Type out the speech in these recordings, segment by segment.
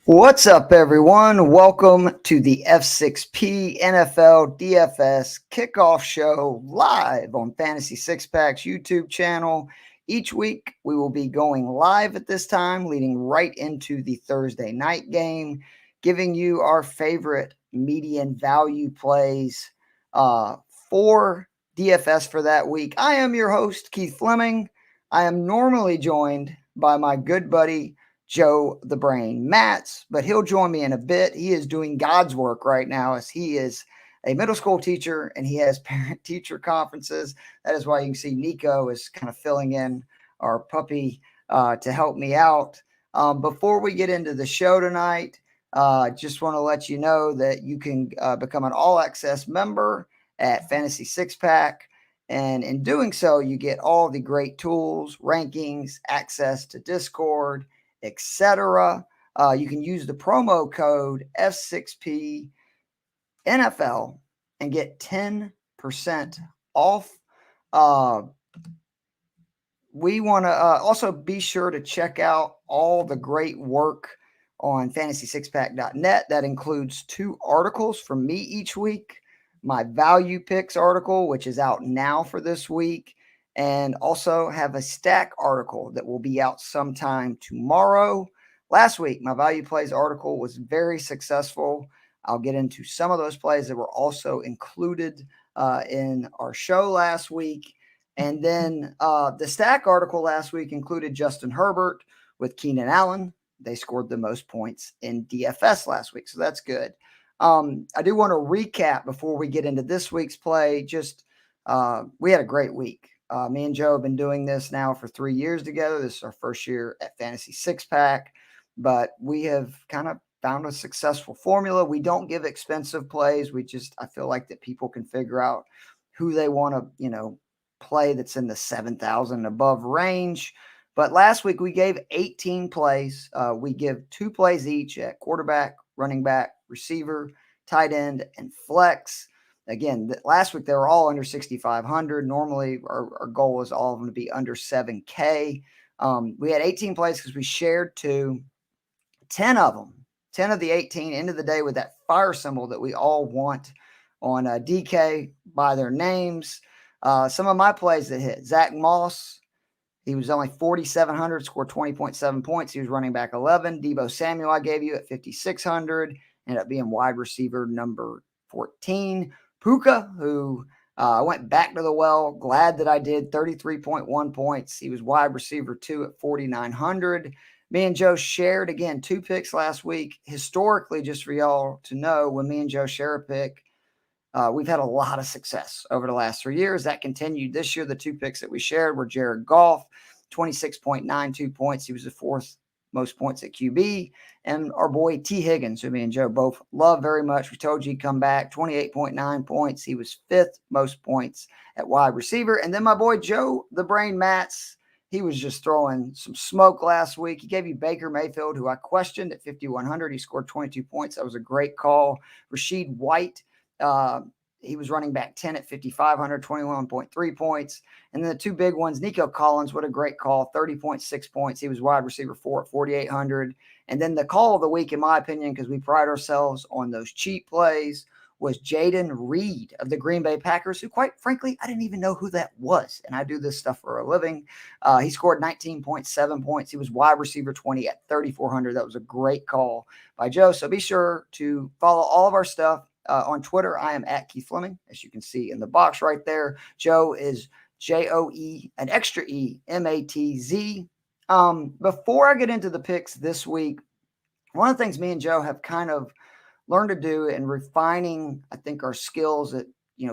What's up, everyone? Welcome to the F6P NFL DFS kickoff show live on Fantasy Six Pack's YouTube channel. Each week, we will be going live at this time, leading right into the Thursday night game, giving you our favorite median value plays for DFS for that week. I am your host, Keith Flemming. I am normally joined by my good buddy, Joe the Brain Matz, but he'll join me in a bit. He is doing God's work right now as he is a middle school teacher and he has parent teacher conferences. That is why you can see Nico is kind of filling in our puppy to help me out. Before we get into the show tonight, just want to let you know that you can become an all access member at Fantasy Six Pack. And in doing so, you get all the great tools, rankings, access to Discord, etc. You can use the promo code F6P NFL and get 10% off. We want to also be sure to check out all the great work on fantasy6pack.net. That includes 2 articles from me each week. My value picks article, which is out now for this week, and also have a stack article that will be out sometime tomorrow. Last week, my value plays article was very successful. I'll get into some of those plays that were also included in our show last week. And then the stack article last week included Justin Herbert with Keenan Allen. They scored the most points in DFS last week, so that's good. I do want to recap before we get into this week's play. We had a great week. Me and Joe have been doing this now for 3 years together. This is our first year at Fantasy Six Pack, but we have kind of found a successful formula. We don't give expensive plays. I feel like that people can figure out who they want to, play that's in the 7,000 and above range. But last week we gave 18 plays. We give 2 plays each at quarterback, running back, receiver, tight end, and flex. Again, last week they were all under 6,500. Normally our goal is all of them to be under 7K. We had 18 plays because we shared 2. 10 of them, 10 of the 18 ended the day with that fire symbol that we all want on DK by their names. Some of my plays that hit: Zach Moss, he was only 4,700, scored 20.7 points. He was running back 11. Deebo Samuel, I gave you at 5,600, ended up being wide receiver number 14. Puka, who I went back to the well, glad that I did, 33.1 points. He was wide receiver 2 at 4,900. Me and Joe shared, again, 2 picks last week. Historically, just for y'all to know, when me and Joe share a pick, we've had a lot of success over the last 3 years. That continued this year. The 2 picks that we shared were Jared Goff, 26.92 points. He was the 4th most points at QB. And our boy T. Higgins, who me and Joe both love very much. We told you he'd come back, 28.9 points. He was 5th most points at wide receiver. And then my boy Joe the Brain Matz, he was just throwing some smoke last week. He gave you Baker Mayfield, who I questioned at 5,100. He scored 22 points. That was a great call. Rashid White, he was running back 10 at 5,500, 21.3 points. And then the 2 big ones, Nico Collins, what a great call, 30.6 points. He was wide receiver 4 at 4,800. And then the call of the week, in my opinion, because we pride ourselves on those cheap plays, was Jaden Reed of the Green Bay Packers, who, quite frankly, I didn't even know who that was. And I do this stuff for a living. He scored 19.7 points. He was wide receiver 20 at 3,400. That was a great call by Joe. So be sure to follow all of our stuff. On Twitter, I am at Keith Flemming, as you can see in the box right there. Joe is Joe, an extra E, Matz. Before I get into the picks this week, one of the things me and Joe have kind of learned to do in refining, I think, our skills at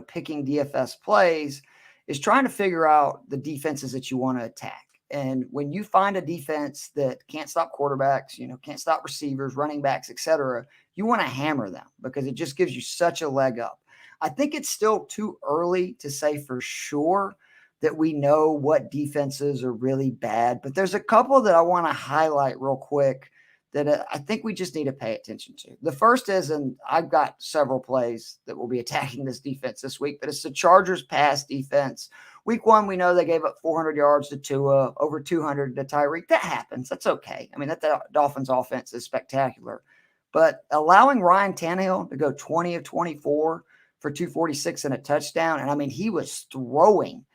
picking DFS plays is trying to figure out the defenses that you want to attack. And when you find a defense that can't stop quarterbacks, can't stop receivers, running backs, etc., you want to hammer them because it just gives you such a leg up. I think it's still too early to say for sure that we know what defenses are really bad, but there's a couple that I want to highlight real quick that I think we just need to pay attention to. The first is, and I've got several plays that will be attacking this defense this week, but it's the Chargers pass defense Week 1, we know they gave up 400 yards to Tua, over 200 to Tyreek. That happens. That's okay. I mean, the Dolphins offense is spectacular. But allowing Ryan Tannehill to go 20 of 24 for 246 and a touchdown, and I mean, he was throwing,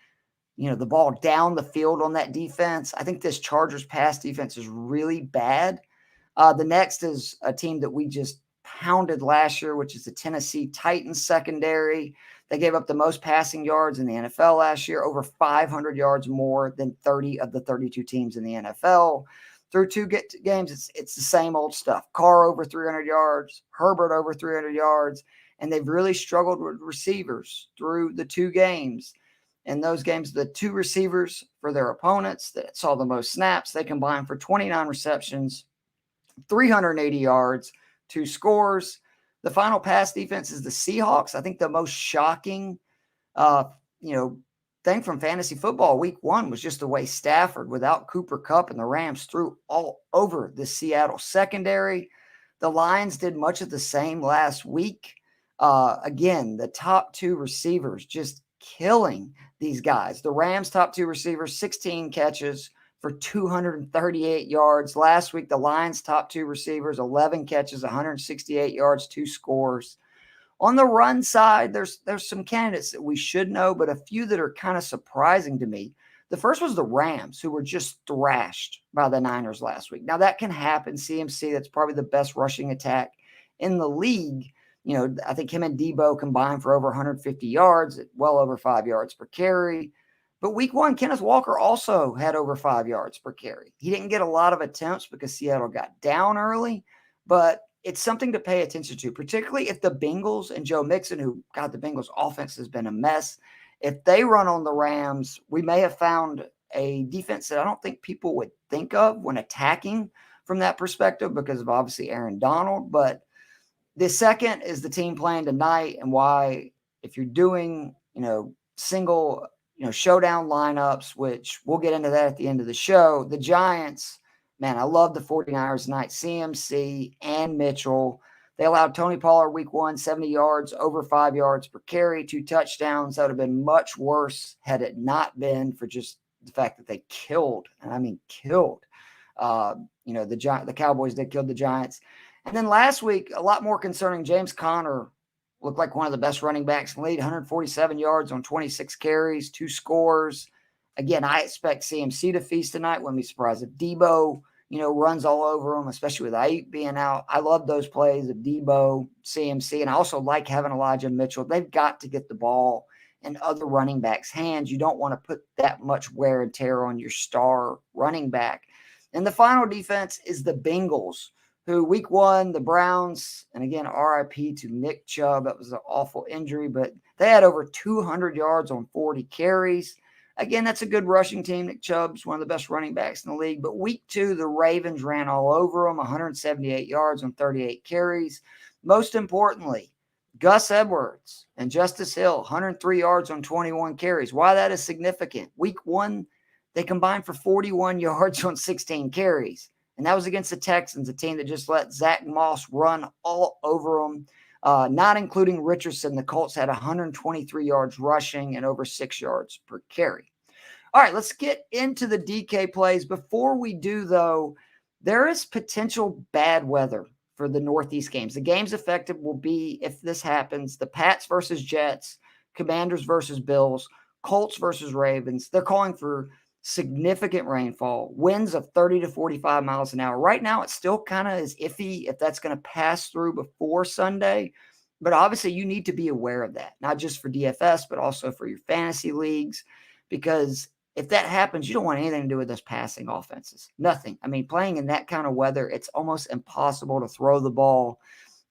the ball down the field on that defense. I think this Chargers pass defense is really bad. The next is a team that we just pounded last year, which is the Tennessee Titans secondary. They gave up the most passing yards in the NFL last year, over 500 yards more than 30 of the 32 teams in the NFL. Through 2 games, it's the same old stuff. Carr over 300 yards, Herbert over 300 yards, and they've really struggled with receivers through the 2 games. In those games, the 2 receivers for their opponents that saw the most snaps, they combined for 29 receptions, 380 yards, 2 scores. The final pass defense is the Seahawks. I think the most shocking, thing from fantasy football week 1 was just the way Stafford, without Cooper Kupp and the Rams, threw all over the Seattle secondary. The Lions did much of the same last week. Again, the top 2 receivers just killing these guys. The Rams' top 2 receivers, 16 catches for 238 yards. Last week, the Lions' top 2 receivers, 11 catches, 168 yards, 2 scores. On the run side, there's some candidates that we should know, but a few that are kind of surprising to me. The first was the Rams, who were just thrashed by the Niners last week. Now, that can happen. CMC, that's probably the best rushing attack in the league. I think him and Debo combined for over 150 yards, well over 5 yards per carry. But week 1, Kenneth Walker also had over 5 yards per carry. He didn't get a lot of attempts because Seattle got down early, but it's something to pay attention to, particularly if the Bengals and Joe Mixon, the Bengals offense has been a mess. If they run on the Rams, we may have found a defense that I don't think people would think of when attacking from that perspective because of obviously Aaron Donald. But the second is the team playing tonight and why, if you're doing, single, showdown lineups, which we'll get into that at the end of the show, the Giants, man, I love the 49ers tonight. CMC and Mitchell. They allowed Tony Pollard week 1, 70 yards, over 5 yards per carry, 2 touchdowns. That would have been much worse had it not been for just the fact that they killed, and I mean killed, the Cowboys, they killed the Giants. And then last week, a lot more concerning, James Conner looked like one of the best running backs in the league, 147 yards on 26 carries, 2 scores. Again, I expect CMC to feast tonight. Wouldn't be surprised if Debo, runs all over them, especially with Ayuk being out. I love those plays of Debo, CMC, and I also like having Elijah Mitchell. They've got to get the ball in other running backs' hands. You don't want to put that much wear and tear on your star running back. And the final defense is the Bengals, who week 1, the Browns, and again, RIP to Nick Chubb. That was an awful injury, but they had over 200 yards on 40 carries. Again, that's a good rushing team. Nick Chubb's one of the best running backs in the league. But week 2, the Ravens ran all over them, 178 yards on 38 carries. Most importantly, Gus Edwards and Justice Hill, 103 yards on 21 carries. Why that is significant? Week 1, they combined for 41 yards on 16 carries. And that was against the Texans, a team that just let Zach Moss run all over them. Not including Richardson, the Colts had 123 yards rushing and over 6 yards per carry. All right, let's get into the DK plays. Before we do, though, there is potential bad weather for the Northeast games. The games affected will be, if this happens, the Pats versus Jets, Commanders versus Bills, Colts versus Ravens. They're calling for significant rainfall, winds of 30 to 45 miles an hour. Right now, it still kind of is iffy if that's going to pass through before Sunday. But obviously, you need to be aware of that, not just for DFS, but also for your fantasy leagues, because if that happens, you don't want anything to do with those passing offenses. Nothing. I mean, playing in that kind of weather, it's almost impossible to throw the ball.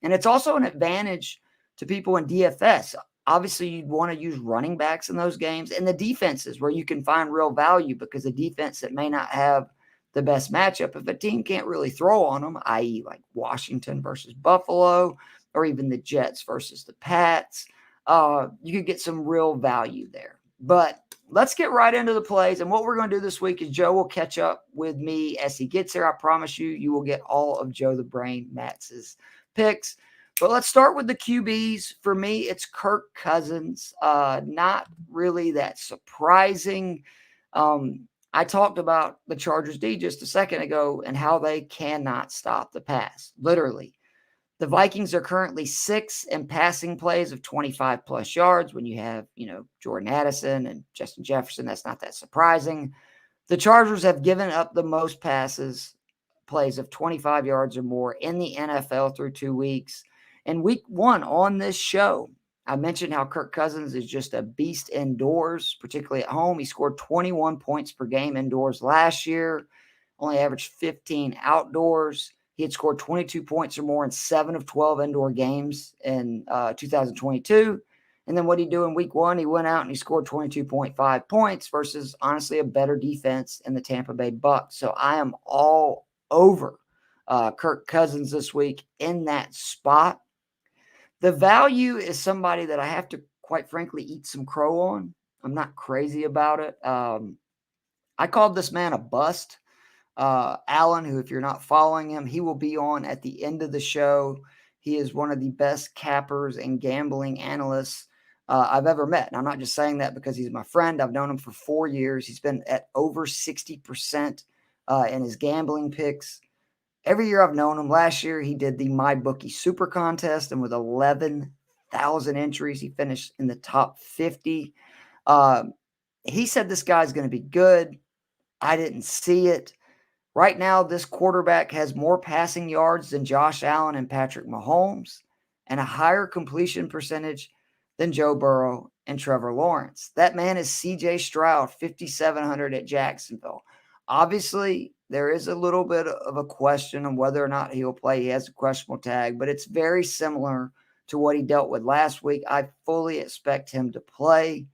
And it's also an advantage to people in DFS. Obviously, you'd want to use running backs in those games and the defenses where you can find real value, because a defense that may not have the best matchup, if a team can't really throw on them, i.e. like Washington versus Buffalo or even the Jets versus the Pats, you could get some real value there. But let's get right into the plays. And what we're going to do this week is Joe will catch up with me as he gets here. I promise you, you will get all of Joe the Brain Matz's picks. But let's start with the QBs. For me, it's Kirk Cousins. Not really that surprising. I talked about the Chargers D just a second ago and how they cannot stop the pass, literally. The Vikings are currently 6th in passing plays of 25 plus yards. When you have, Jordan Addison and Justin Jefferson, that's not that surprising. The Chargers have given up the most plays of 25 yards or more in the NFL through 2 weeks. And week 1 on this show, I mentioned how Kirk Cousins is just a beast indoors, particularly at home. He scored 21 points per game indoors last year, only averaged 15 outdoors. He had scored 22 points or more in 7 of 12 indoor games in 2022. And then what did he do in week 1? He went out and he scored 22.5 points versus, honestly, a better defense in the Tampa Bay Bucs. So I am all over Kirk Cousins this week in that spot. The value is somebody that I have to, quite frankly, eat some crow on. I'm not crazy about it. I called this man a bust. Allen, who, if you're not following him, he will be on at the end of the show. He is one of the best cappers and gambling analysts I've ever met. And I'm not just saying that because he's my friend. I've known him for 4 years. He's been at over 60% in his gambling picks. Every year I've known him. Last year, he did the MyBookie Super Contest, and with 11,000 entries, he finished in the top 50. He said this guy's going to be good. I didn't see it. Right now, this quarterback has more passing yards than Josh Allen and Patrick Mahomes and a higher completion percentage than Joe Burrow and Trevor Lawrence. That man is C.J. Stroud, 5,700 at Jacksonville. Obviously, there is a little bit of a question on whether or not he'll play. He has a questionable tag, but it's very similar to what he dealt with last week. I fully expect him to play.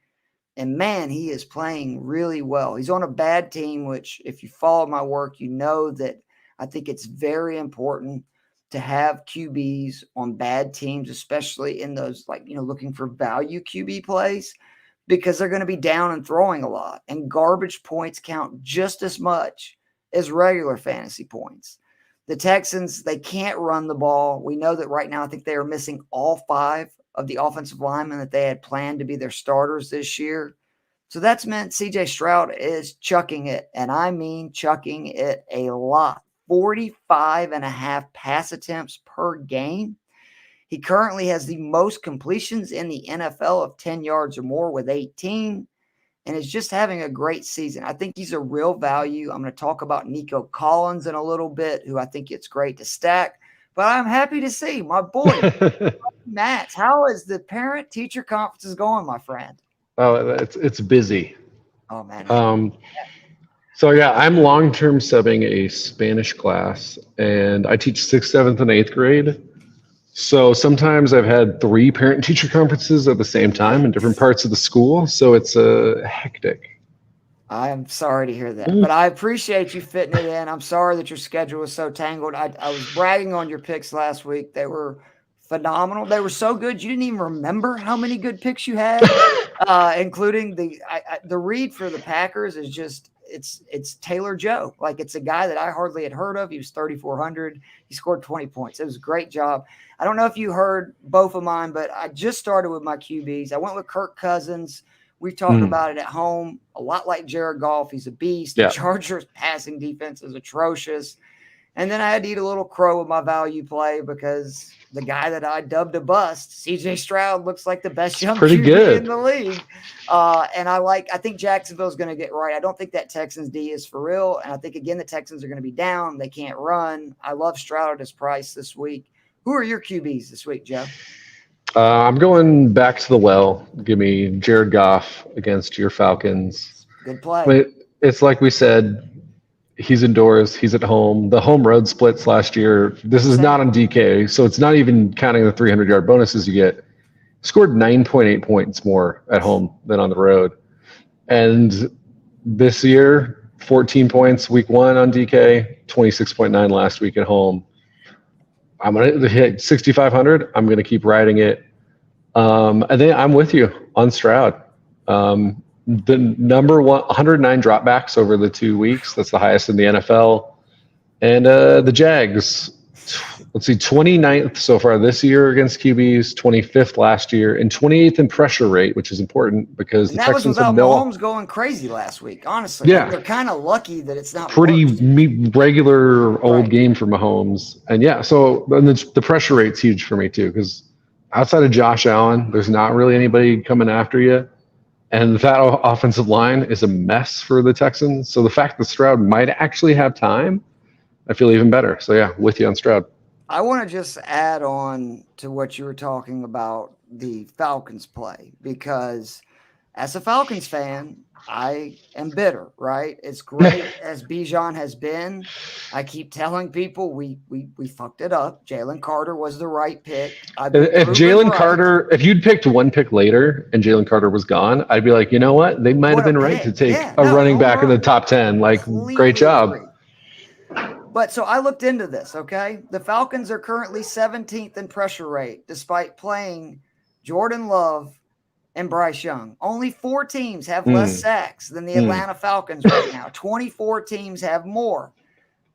And man, he is playing really well. He's on a bad team, which if you follow my work, you know that I think it's very important to have QBs on bad teams, especially in those, looking for value QB plays, because they're going to be down and throwing a lot. And garbage points count just as much as regular fantasy points. The Texans, they can't run the ball. We know that right now. I think they are missing all 5 of the offensive linemen that they had planned to be their starters this year. So that's meant C.J. Stroud is chucking it, and I mean chucking it a lot. 45.5 pass attempts per game. He currently has the most completions in the NFL of 10 yards or more with 18, and is just having a great season. I think he's a real value. I'm going to talk about Nico Collins in a little bit, who I think it's great to stack. But I'm happy to see my boy, Matz. How is the parent-teacher conferences going, my friend? Oh, it's busy. Oh, man. So, yeah, I'm long-term subbing a Spanish class, and I teach 6th, 7th, and 8th grade. So sometimes I've had 3 parent-teacher conferences at the same time in different parts of the school, so it's hectic. I am sorry to hear that, but I appreciate you fitting it in. I'm sorry that your schedule was so tangled. I was bragging on your picks last week. They were phenomenal. They were so good, you didn't even remember how many good picks you had, including the read for the Packers is just it's Taylor Joe. Like, it's a guy that I hardly had heard of. He was 3,400. He scored 20 points. It was a great job. I don't know if you heard both of mine, but I just started with my QBs. I went with Kirk Cousins. We've talked about it at home, a lot like Jared Goff. He's a beast. Yeah. The Chargers' passing defense is atrocious. And then I had to eat a little crow with my value play because the guy that I dubbed a bust, C.J. Stroud, looks like the best young QB in the league. And I think Jacksonville's going to get right. I don't think that Texans D is for real. And I think, again, the Texans are going to be down. They can't run. I love Stroud at his price this week. Who are your QBs this week, Joe? I'm going back to the well. Give me Jared Goff against your Falcons. Good play. I mean, it's like we said, he's indoors, he's at home. The home road splits last year. This is not on DK, so it's not even counting the 300-yard bonuses you get. Scored 9.8 points more at home than on the road. And this year, 14 points week 1 on DK, 26.9 last week at home. I'm going to hit 6,500. I'm going to keep riding it. And then I'm with you on Stroud. The number 109 dropbacks over the 2 weeks. That's the highest in the NFL. And the Jags, let's see, 29th so far this year against QBs, 25th last year, and 28th in pressure rate, which is important because And the that was Texans have without no. Mahomes going crazy last week, honestly. Yeah. Like, they're kind of lucky that it's not Pretty worse. regular old Right. game for Mahomes. And yeah, so and the pressure rate's huge for me too, because outside of Josh Allen, there's not really anybody coming after you. And that offensive line is a mess for the Texans. So the fact that Stroud might actually have time, I feel even better. So yeah, with you on Stroud. I want to just add on to what you were talking about the Falcons play, because as a Falcons fan, I am bitter, right? It's great as Bijan has been. I keep telling people we fucked it up. Jalen Carter was the right pick. If Jalen Carter, if you'd picked one pick later and Jalen Carter was gone, I'd be like, you know what? They might have been right to take a running back in the top 10. Like, great job. Agree. But so I looked into this, okay? The Falcons are currently 17th in pressure rate, despite playing Jordan Love and Bryce Young. Only 4 teams have less sacks than the Atlanta Falcons right now. 24 teams have more.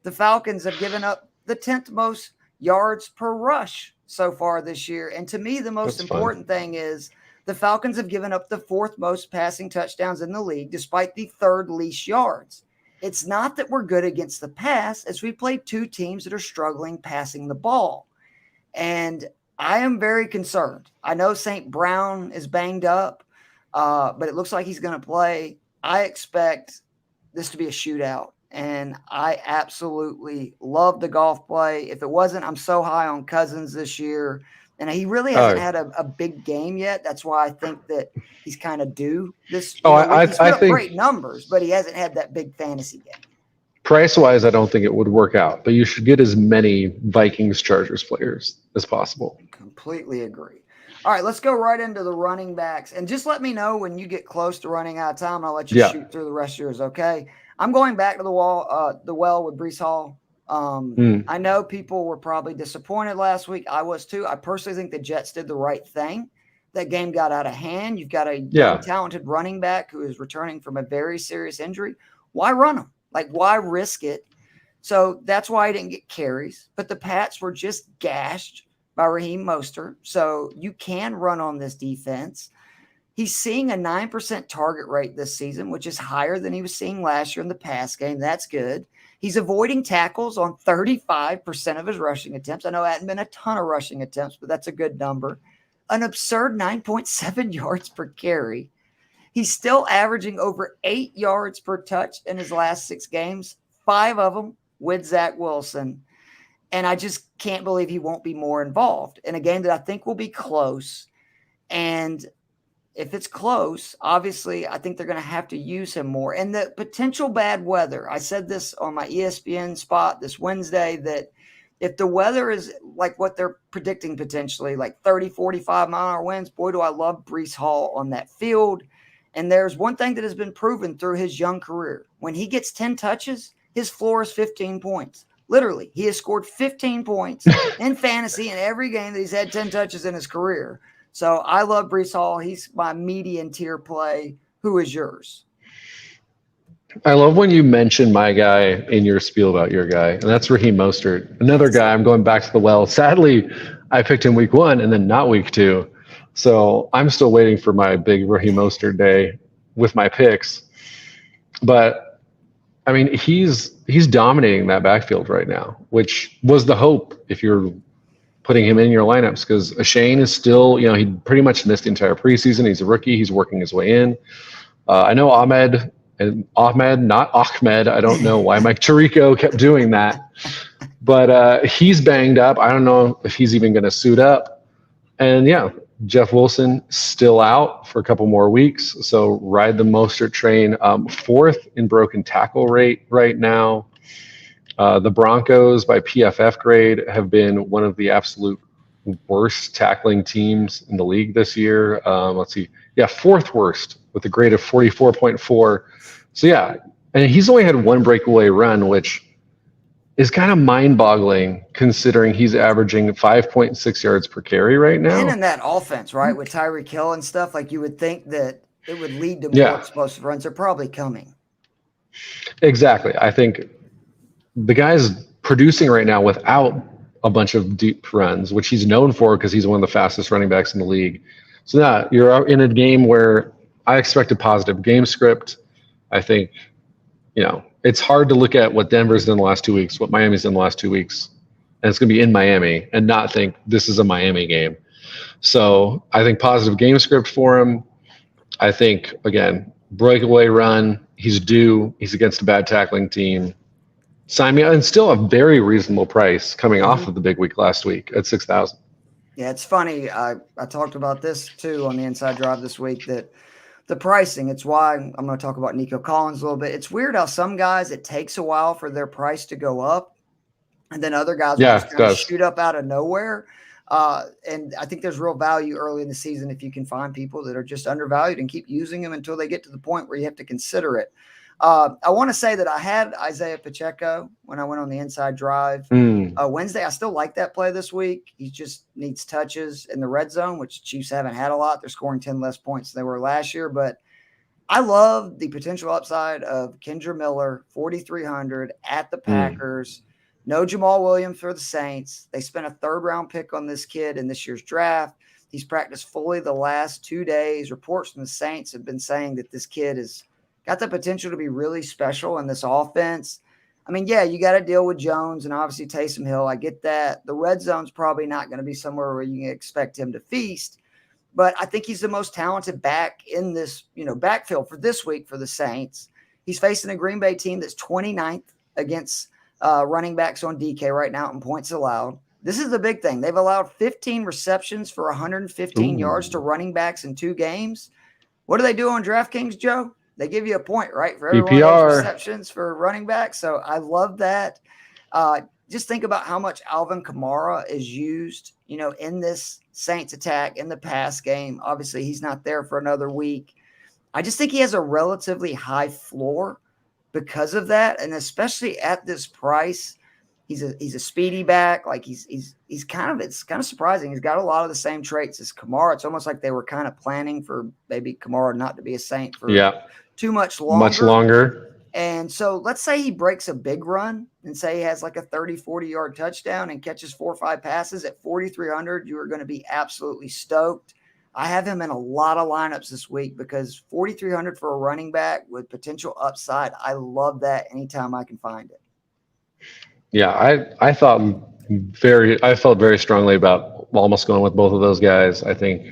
The Falcons have given up the 10th most yards per rush so far this year. And to me, the most important thing is the Falcons have given up the 4th most passing touchdowns in the league, despite the 3rd least yards. It's not that we're good against the pass, as we play 2 teams that are struggling passing the ball. And I am very concerned. I know St. Brown is banged up, but it looks like he's going to play. I expect this to be a shootout, and I absolutely love the golf play. If it wasn't, I'm so high on Cousins this year, and he really hasn't had a big game yet. That's why I think that he's kind of due this. He's put up great numbers, but he hasn't had that big fantasy game. Price-wise, I don't think it would work out, but you should get as many Vikings-Chargers players as possible. Completely agree. All right, let's go right into the running backs. And just let me know when you get close to running out of time. I'll let you shoot through the rest of yours, okay? I'm going back to the well with Breece Hall. I know people were probably disappointed last week. I was too. I personally think the Jets did the right thing. That game got out of hand. You've got a young, talented running back who is returning from a very serious injury. Why run him? Like, why risk it? So that's why he didn't get carries. But the Pats were just gashed by Raheem Mostert. So you can run on this defense. He's seeing a 9% target rate this season, which is higher than he was seeing last year in the pass game. That's good. He's avoiding tackles on 35% of his rushing attempts. I know it hadn't been a ton of rushing attempts, but that's a good number. An absurd 9.7 yards per carry. He's still averaging over 8 yards per touch in his last 6 games, 5 of them with Zach Wilson. And I just can't believe he won't be more involved in a game that I think will be close. And if it's close, obviously, I think they're going to have to use him more. And the potential bad weather, I said this on my ESPN spot this Wednesday, that if the weather is like what they're predicting potentially, like 30, 45-mile-an-hour winds, boy, do I love Breece Hall on that field. And there's one thing that has been proven through his young career. When he gets 10 touches, his floor is 15 points. Literally, he has scored 15 points in fantasy in every game that he's had 10 touches in his career. So I love Breece Hall. He's my median tier play. Who is yours? I love when you mention my guy in your spiel about your guy, and that's Raheem Mostert. Another guy, I'm going back to the well. Sadly, I picked him week 1 and then not week 2. So I'm still waiting for my big Raheem Mostert day with my picks. But, I mean, he's dominating that backfield right now, which was the hope if you're putting him in your lineups, because Shane is still, he pretty much missed the entire preseason. He's a rookie. He's working his way in. I know Ahmed, not Ahmed. I don't know why Mike Tirico kept doing that. But he's banged up. I don't know if he's even going to suit up. And, Jeff Wilson still out for a couple more weeks. So ride the Mostert train. 4th in broken tackle rate right now. The Broncos, by PFF grade, have been one of the absolute worst tackling teams in the league this year. Let's see. 4th worst with a grade of 44.4. So, and he's only had 1 breakaway run, which is kind of mind-boggling considering he's averaging 5.6 yards per carry right now. And in that offense, right, with Tyreek Hill and stuff, like you would think that it would lead to more explosive runs. They're probably coming. Exactly. I think the guy's producing right now without a bunch of deep runs, which he's known for because he's one of the fastest running backs in the league. So yeah, you're in a game where I expect a positive game script. I think, it's hard to look at what Denver's done the last 2 weeks, what Miami's done the last 2 weeks, and it's going to be in Miami and not think this is a Miami game. So I think positive game script for him. I think, again, breakaway run. He's due. He's against a bad tackling team. Sign me, and still a very reasonable price coming off of the big week last week at 6,000. Yeah, it's funny. I talked about this too on the Inside Drive this week, that the pricing, it's why I'm going to talk about Nico Collins a little bit. It's weird how some guys, it takes a while for their price to go up, and then other guys will just kind of shoot up out of nowhere. And I think there's real value early in the season if you can find people that are just undervalued and keep using them until they get to the point where you have to consider it. I want to say that I had Isaiah Pacheco when I went on the Inside Drive Wednesday. I still like that play this week. He just needs touches in the red zone, which Chiefs haven't had a lot. They're scoring 10 less points than they were last year. But I love the potential upside of Kendra Miller, 4,300 at the Packers. No Jamal Williams for the Saints. They spent a third-round pick on this kid in this year's draft. He's practiced fully the last 2 days. Reports from the Saints have been saying that this kid has got the potential to be really special in this offense. I mean, yeah, you got to deal with Jones and obviously Taysom Hill. I get that. The red zone's probably not going to be somewhere where you can expect him to feast. But I think he's the most talented back in this, backfield for this week for the Saints. He's facing a Green Bay team that's 29th against running backs on DK right now in points allowed. This is the big thing. They've allowed 15 receptions for 115 yards to running backs in 2 games. What do they do on DraftKings, Joe? They give you a point, right, for every one of those receptions for running back. So I love that. Just think about how much Alvin Kamara is used, in this Saints attack in the pass game. Obviously, he's not there for another week. I just think he has a relatively high floor because of that, and especially at this price, he's a speedy back. Like it's kind of surprising. He's got a lot of the same traits as Kamara. It's almost like they were kind of planning for maybe Kamara not to be a Saint for too much longer. And so let's say he breaks a big run and say he has like a 30, 40-yard touchdown and catches 4 or 5 passes at 4,300. You are going to be absolutely stoked. I have him in a lot of lineups this week because 4,300 for a running back with potential upside. I love that anytime I can find it. Yeah, I felt very strongly about almost going with both of those guys. I think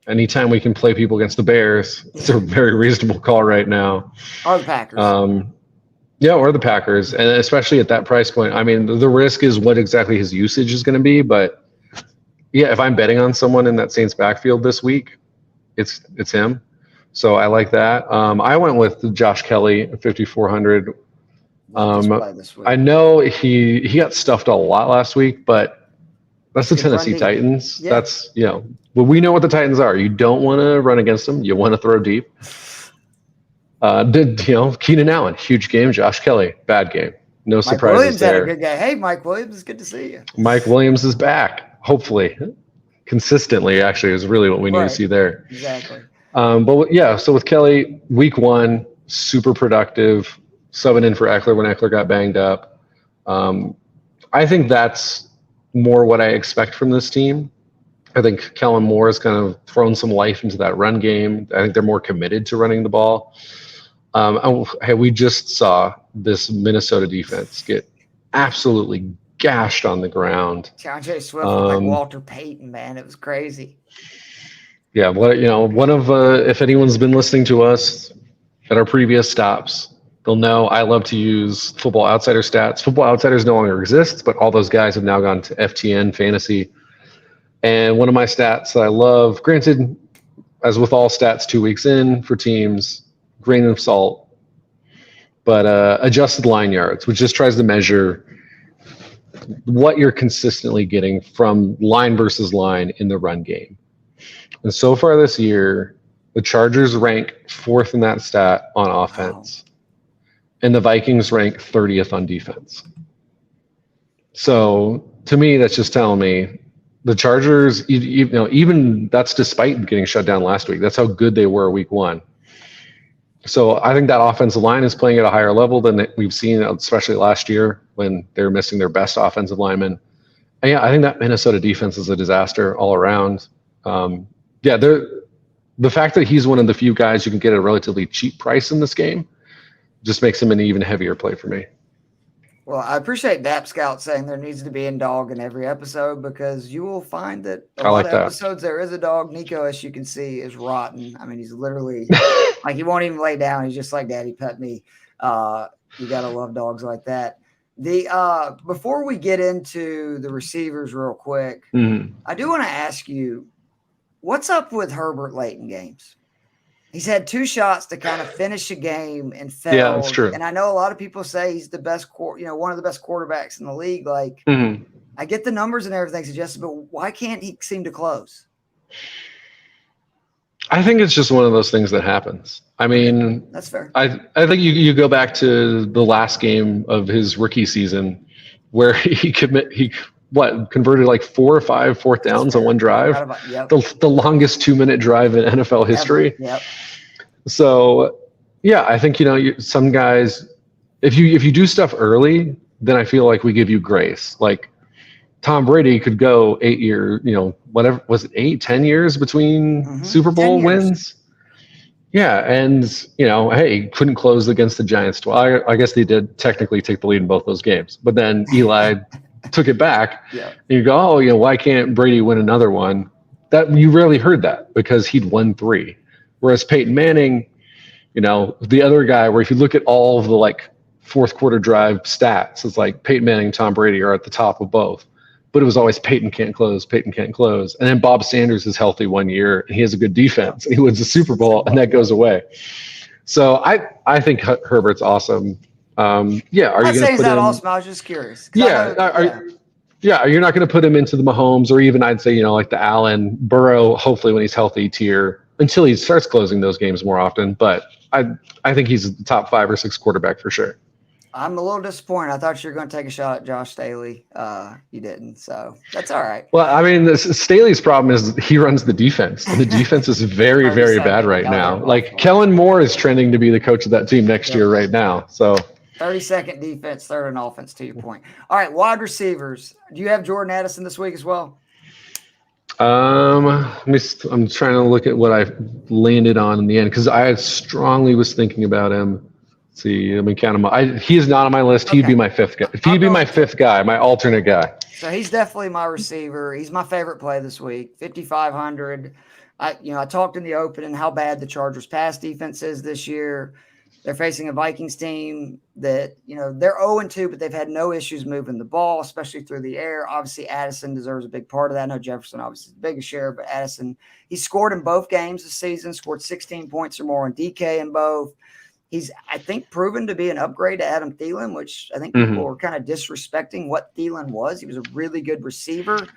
anytime we can play people against the Bears, it's a very reasonable call right now. Or the Packers. Or the Packers. And especially at that price point, I mean, the risk is what exactly his usage is going to be. But, yeah, if I'm betting on someone in that Saints backfield this week, it's him. So I like that. I went with Josh Kelly at 5,400. I know he got stuffed a lot last week, but that's the Tennessee Titans. Yeah. That's, well, we know what the Titans are. You don't want to run against them. You want to throw deep. Keenan Allen, huge game. Josh Kelly, bad game. No surprises there. Mike Williams had a good game. Hey, Mike Williams, it's good to see you. Mike Williams is back, hopefully. Consistently, actually, is really what we need to see there. Exactly. So with Kelly, week 1, super productive, subbing in for Eckler when Eckler got banged up. I think that's more what I expect from this team. I think Kellen Moore has kind of thrown some life into that run game. I think they're more committed to running the ball. We just saw this Minnesota defense get absolutely gashed on the ground. DeAndre Swift looked like Walter Payton, man. It was crazy. Yeah, one of if anyone's been listening to us at our previous stops, they'll know I love to use Football Outsider stats. Football Outsiders no longer exists, but all those guys have now gone to FTN Fantasy. And one of my stats that I love, granted, as with all stats 2 weeks in for teams, grain of salt, but adjusted line yards, which just tries to measure what you're consistently getting from line versus line in the run game. And so far this year, the Chargers rank 4th in that stat on offense. Wow. And the Vikings rank 30th on defense. So to me, that's just telling me the Chargers, even that's despite getting shut down last week. That's how good they were week 1. So I think that offensive line is playing at a higher level than we've seen, especially last year when they were missing their best offensive lineman. Yeah, I think that Minnesota defense is a disaster all around. Yeah, the fact that he's one of the few guys you can get at a relatively cheap price in this game just makes him an even heavier play for me. Well, I appreciate Dap Scout saying there needs to be a dog in every episode, because you will find that a lot of episodes there is a dog. Nico, as you can see, is rotten. I mean, he's literally like, he won't even lay down. He's just like, Daddy, pet me. You got to love dogs like that. Before we get into the receivers real quick, I do want to ask you, what's up with Herbert late in games? He's had 2 shots to kind of finish a game and failed. Yeah, that's true. And I know a lot of people say he's the best, one of the best quarterbacks in the league. Like, I get the numbers and everything suggested, but why can't he seem to close? I think it's just one of those things that happens. I mean, that's fair. I think you go back to the last game of his rookie season where he converted like 4 or 5 fourth downs on one drive. The longest 2-minute drive in NFL history. Yep. So, yeah, I think, some guys, if you do stuff early, then I feel like we give you grace. Like Tom Brady could go 8 years, whatever, was it 8, 10 years between Super Bowl wins? Yeah, and, hey, couldn't close against the Giants. Well, I guess they did technically take the lead in both those games. But then Eli took it back. Yeah. And you go, why can't Brady win another one? That you rarely heard that, because he'd won 3. Whereas Peyton Manning, the other guy, where if you look at all of the fourth quarter drive stats, it's like Peyton Manning and Tom Brady are at the top of both. But it was always Peyton can't close. And then Bob Sanders is healthy 1 year and he has a good defense. He wins the Super Bowl and that goes away. So I think Herbert's awesome. Are you going to put him? Awesome. I was just curious. Yeah, you're not going to put him into the Mahomes, or even I'd say like the Allen, Burrow. Hopefully, when he's healthy, tier until he starts closing those games more often. But I think he's the top 5 or 6 quarterback for sure. I'm a little disappointed. I thought you were going to take a shot at Josh Staley. You didn't, so that's all right. Well, I mean, Staley's problem is he runs the defense. And the defense is very, very bad right now. Like Kellen Moore is trending to be the coach of that team next year right now. So 32nd defense, 3rd in offense, to your point. All right, wide receivers. Do you have Jordan Addison this week as well? I'm trying to look at what I landed on in the end, because I strongly was thinking about him. Let's see, let me count him. He is not on my list. He'd be my 5th guy. If he'd be my 5th guy, my alternate guy. So he's definitely my receiver. He's my favorite play this week. 5,500. I talked in the opening how bad the Chargers pass defense is this year. They're facing a Vikings team that, they're 0-2, but they've had no issues moving the ball, especially through the air. Obviously, Addison deserves a big part of that. I know Jefferson obviously is the biggest share, but Addison, he scored in both games this season, scored 16 points or more on DK in both. He's, I think, proven to be an upgrade to Adam Thielen, which I think people were kind of disrespecting what Thielen was. He was a really good receiver.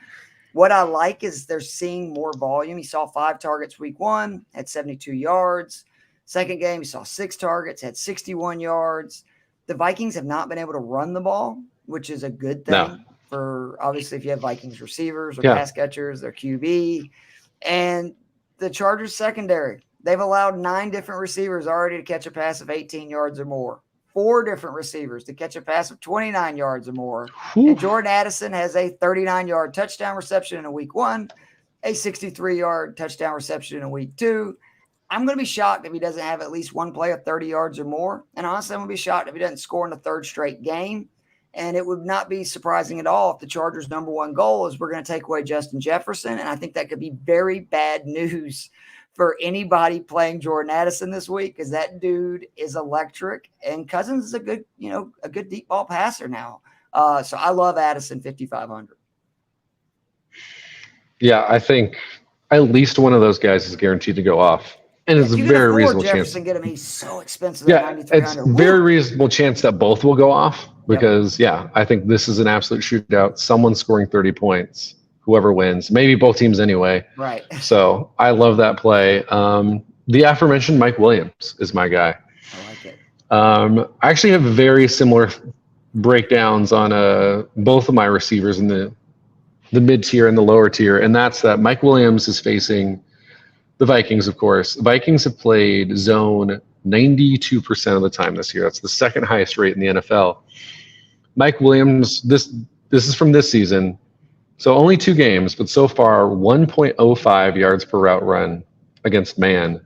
What I like is they're seeing more volume. He saw 5 targets week 1, had 72 yards. Second game, he saw 6 targets, had 61 yards. The Vikings have not been able to run the ball, which is a good thing for, obviously, if you have Vikings receivers or pass catchers, their QB. And the Chargers secondary, they've allowed 9 different receivers already to catch a pass of 18 yards or more. 4 different receivers to catch a pass of 29 yards or more. And Jordan Addison has a 39-yard touchdown reception in week 1, a 63-yard touchdown reception in week 2. I'm going to be shocked if he doesn't have at least one play of 30 yards or more. And honestly, I'm going to be shocked if he doesn't score in the 3rd straight game. And it would not be surprising at all if the Chargers' number 1 goal is we're going to take away Justin Jefferson. And I think that could be very bad news for anybody playing Jordan Addison this week, because that dude is electric. And Cousins is a good deep ball passer now. So I love Addison 5,500. Yeah, I think at least one of those guys is guaranteed to go off. And it's a very reasonable chance. Get him, he's so expensive. Yeah, it's a very reasonable chance that both will go off, because, I think this is an absolute shootout. Someone's scoring 30 points, whoever wins. Maybe both teams anyway. Right. So I love that play. The aforementioned Mike Williams is my guy. I like it. I actually have very similar breakdowns on both of my receivers in the mid-tier and the lower tier, and that's that Mike Williams is facing the Vikings, of course. The Vikings have played zone 92% of the time this year. That's the 2nd highest rate in the NFL. Mike Williams, this is from this season. So only 2 games, but so far 1.05 yards per route run against man,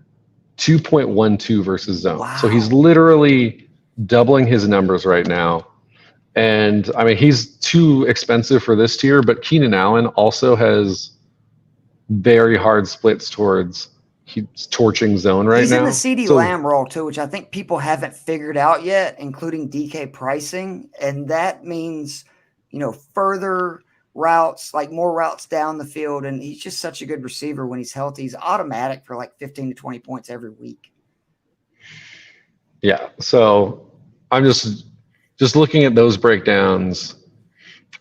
2.12 versus zone. Wow. So he's literally doubling his numbers right now. And I mean, he's too expensive for this tier, but Keenan Allen also has very hard splits towards he's torching zone right now. He's in the CD Lamb role too, which I think people haven't figured out yet, including DK pricing. And that means, further routes, like more routes down the field. And he's just such a good receiver when he's healthy. He's automatic for like 15 to 20 points every week. Yeah. So I'm just looking at those breakdowns.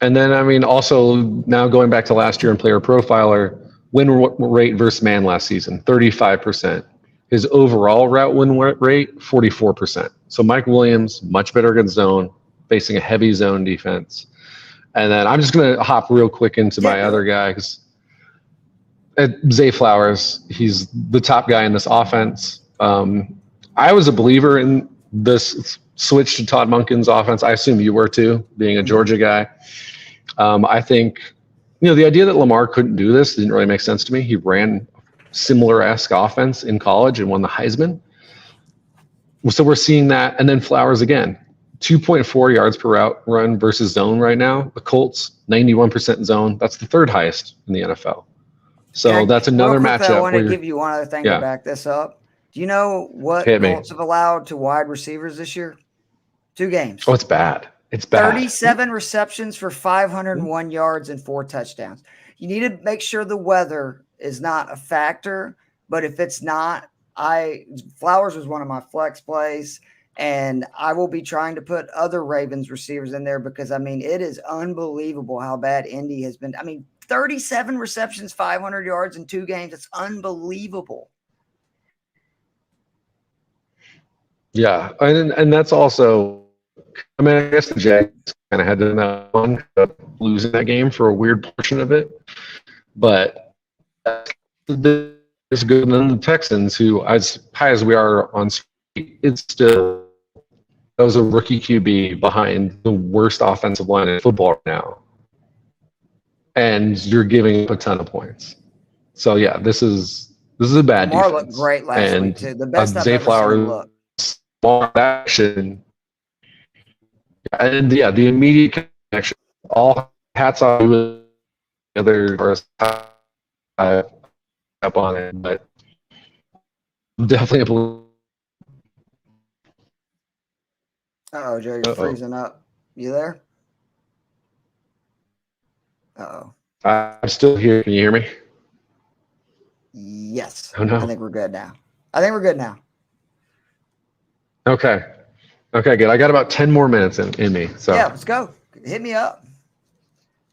And then, I mean, also now going back to last year in Player Profiler, win rate versus man last season, 35%. His overall route win rate, 44%. So Mike Williams, much better against zone, facing a heavy zone defense. And then I'm just going to hop real quick into my other guy, because Zay Flowers, he's the top guy in this offense. I was a believer in this switch to Todd Monken's offense. I assume you were too, being a Georgia guy. I think, the idea that Lamar couldn't do this didn't really make sense to me. He ran similar-esque offense in college and won the Heisman. So we're seeing that. And then Flowers again, 2.4 yards per route run versus zone right now. The Colts, 91% zone. That's the 3rd highest in the NFL. So that's another matchup. I want to give you one other thing to back this up. Do you know what Colts have allowed to wide receivers this year? 2 games. Oh, it's bad. It's bad. 37 receptions for 501 yards and 4 touchdowns. You need to make sure the weather is not a factor, but if it's not, Flowers was one of my flex plays, and I will be trying to put other Ravens receivers in there because, I mean, it is unbelievable how bad Indy has been. I mean, 37 receptions, 500 yards in 2 games. It's unbelievable. Yeah, and that's also, I mean, I guess the Jags kind of had to know one losing that game for a weird portion of it, but it's good than the Texans, who, as high as we are on speed, it's still, that was a rookie QB behind the worst offensive line in football right now, and you're giving up a ton of points. So yeah, this is a bad Lamar defense. Looked great last week too. The best I've Zay ever Flowers, seen look. Action, and yeah, the immediate connection. All hats off to the other up on it, but definitely Uh-oh, Joe, you're freezing up. You there? Uh-oh. I'm still here. Can you hear me? Yes. Oh no. I think we're good now. Okay, good. I got about 10 more minutes in me. So yeah, let's go. Hit me up.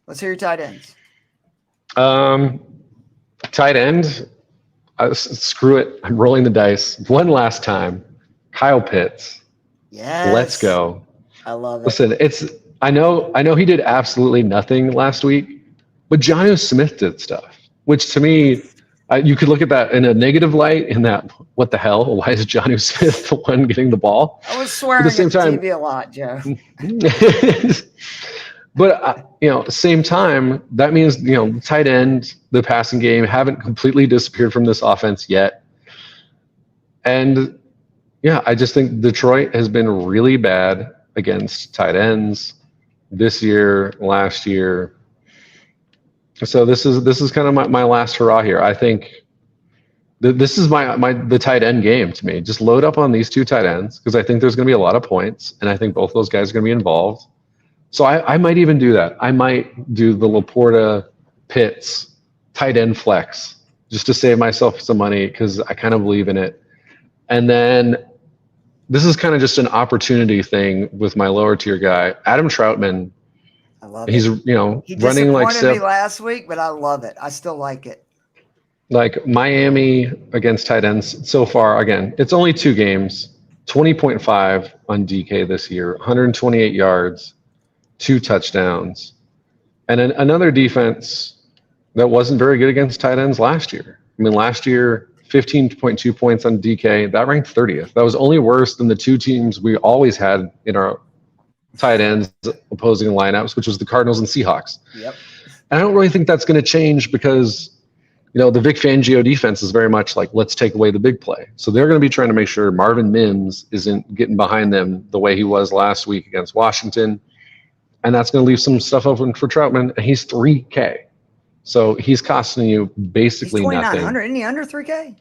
Let's hear your tight ends. Tight end. Screw it. I'm rolling the dice one last time. Kyle Pitts. Yes. Let's go. I love it. Listen, I know he did absolutely nothing last week, but Jonnu Smith did stuff, which to me, you could look at that in a negative light, in that, what the hell? Why is Jonnu Smith the one getting the ball? I was swearing at TV a lot, Joe. But, at the same time, that means, the tight end, the passing game haven't completely disappeared from this offense yet. And, yeah, I just think Detroit has been really bad against tight ends this year, last year. So this is kind of my last hurrah here. I think this is the tight end game to me. Just load up on these 2 tight ends, because I think there's going to be a lot of points, and I think both those guys are going to be involved. So I might even do that. I might do the Laporta Pitts tight end flex just to save myself some money, because I kind of believe in it. And then this is kind of just an opportunity thing with my lower tier guy, Adam Troutman. I love He's, it. He running like disappointed me last week, but I love it. I still like it. Like Miami against tight ends so far, again, it's only 2 games, 20.5 on DK this year, 128 yards, 2 touchdowns, and then another defense that wasn't very good against tight ends last year. I mean, last year, 15.2 points on DK, that ranked 30th. That was only worse than the 2 teams we always had in our tight ends opposing lineups, which was the Cardinals and Seahawks. Yep. I don't really think that's going to change because, the Vic Fangio defense is very much like, let's take away the big play. So they're going to be trying to make sure Marvin Mims isn't getting behind them the way he was last week against Washington. And that's going to leave some stuff open for Troutman. And he's $3K. So he's costing you basically He's nothing. 2,900. Isn't he under 3K?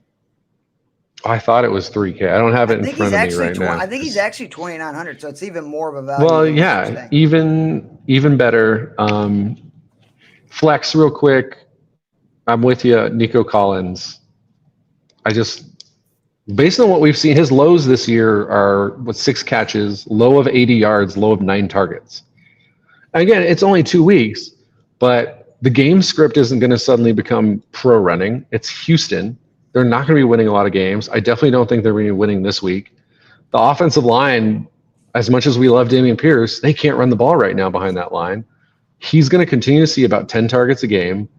I thought it was 3K. I don't have it in front of me right now. I think he's actually 2,900, so it's even more of a value. Well, yeah, even better. Flex real quick. I'm with you, Nico Collins. Based on what we've seen, his lows this year are 6 catches, low of 80 yards, low of 9 targets. Again, it's only 2 weeks, but the game script isn't going to suddenly become pro running. It's Houston. They're not going to be winning a lot of games. I definitely don't think they're going to be winning this week. The offensive line, as much as we love Dameon Pierce, they can't run the ball right now behind that line. He's going to continue to see about 10 targets a game.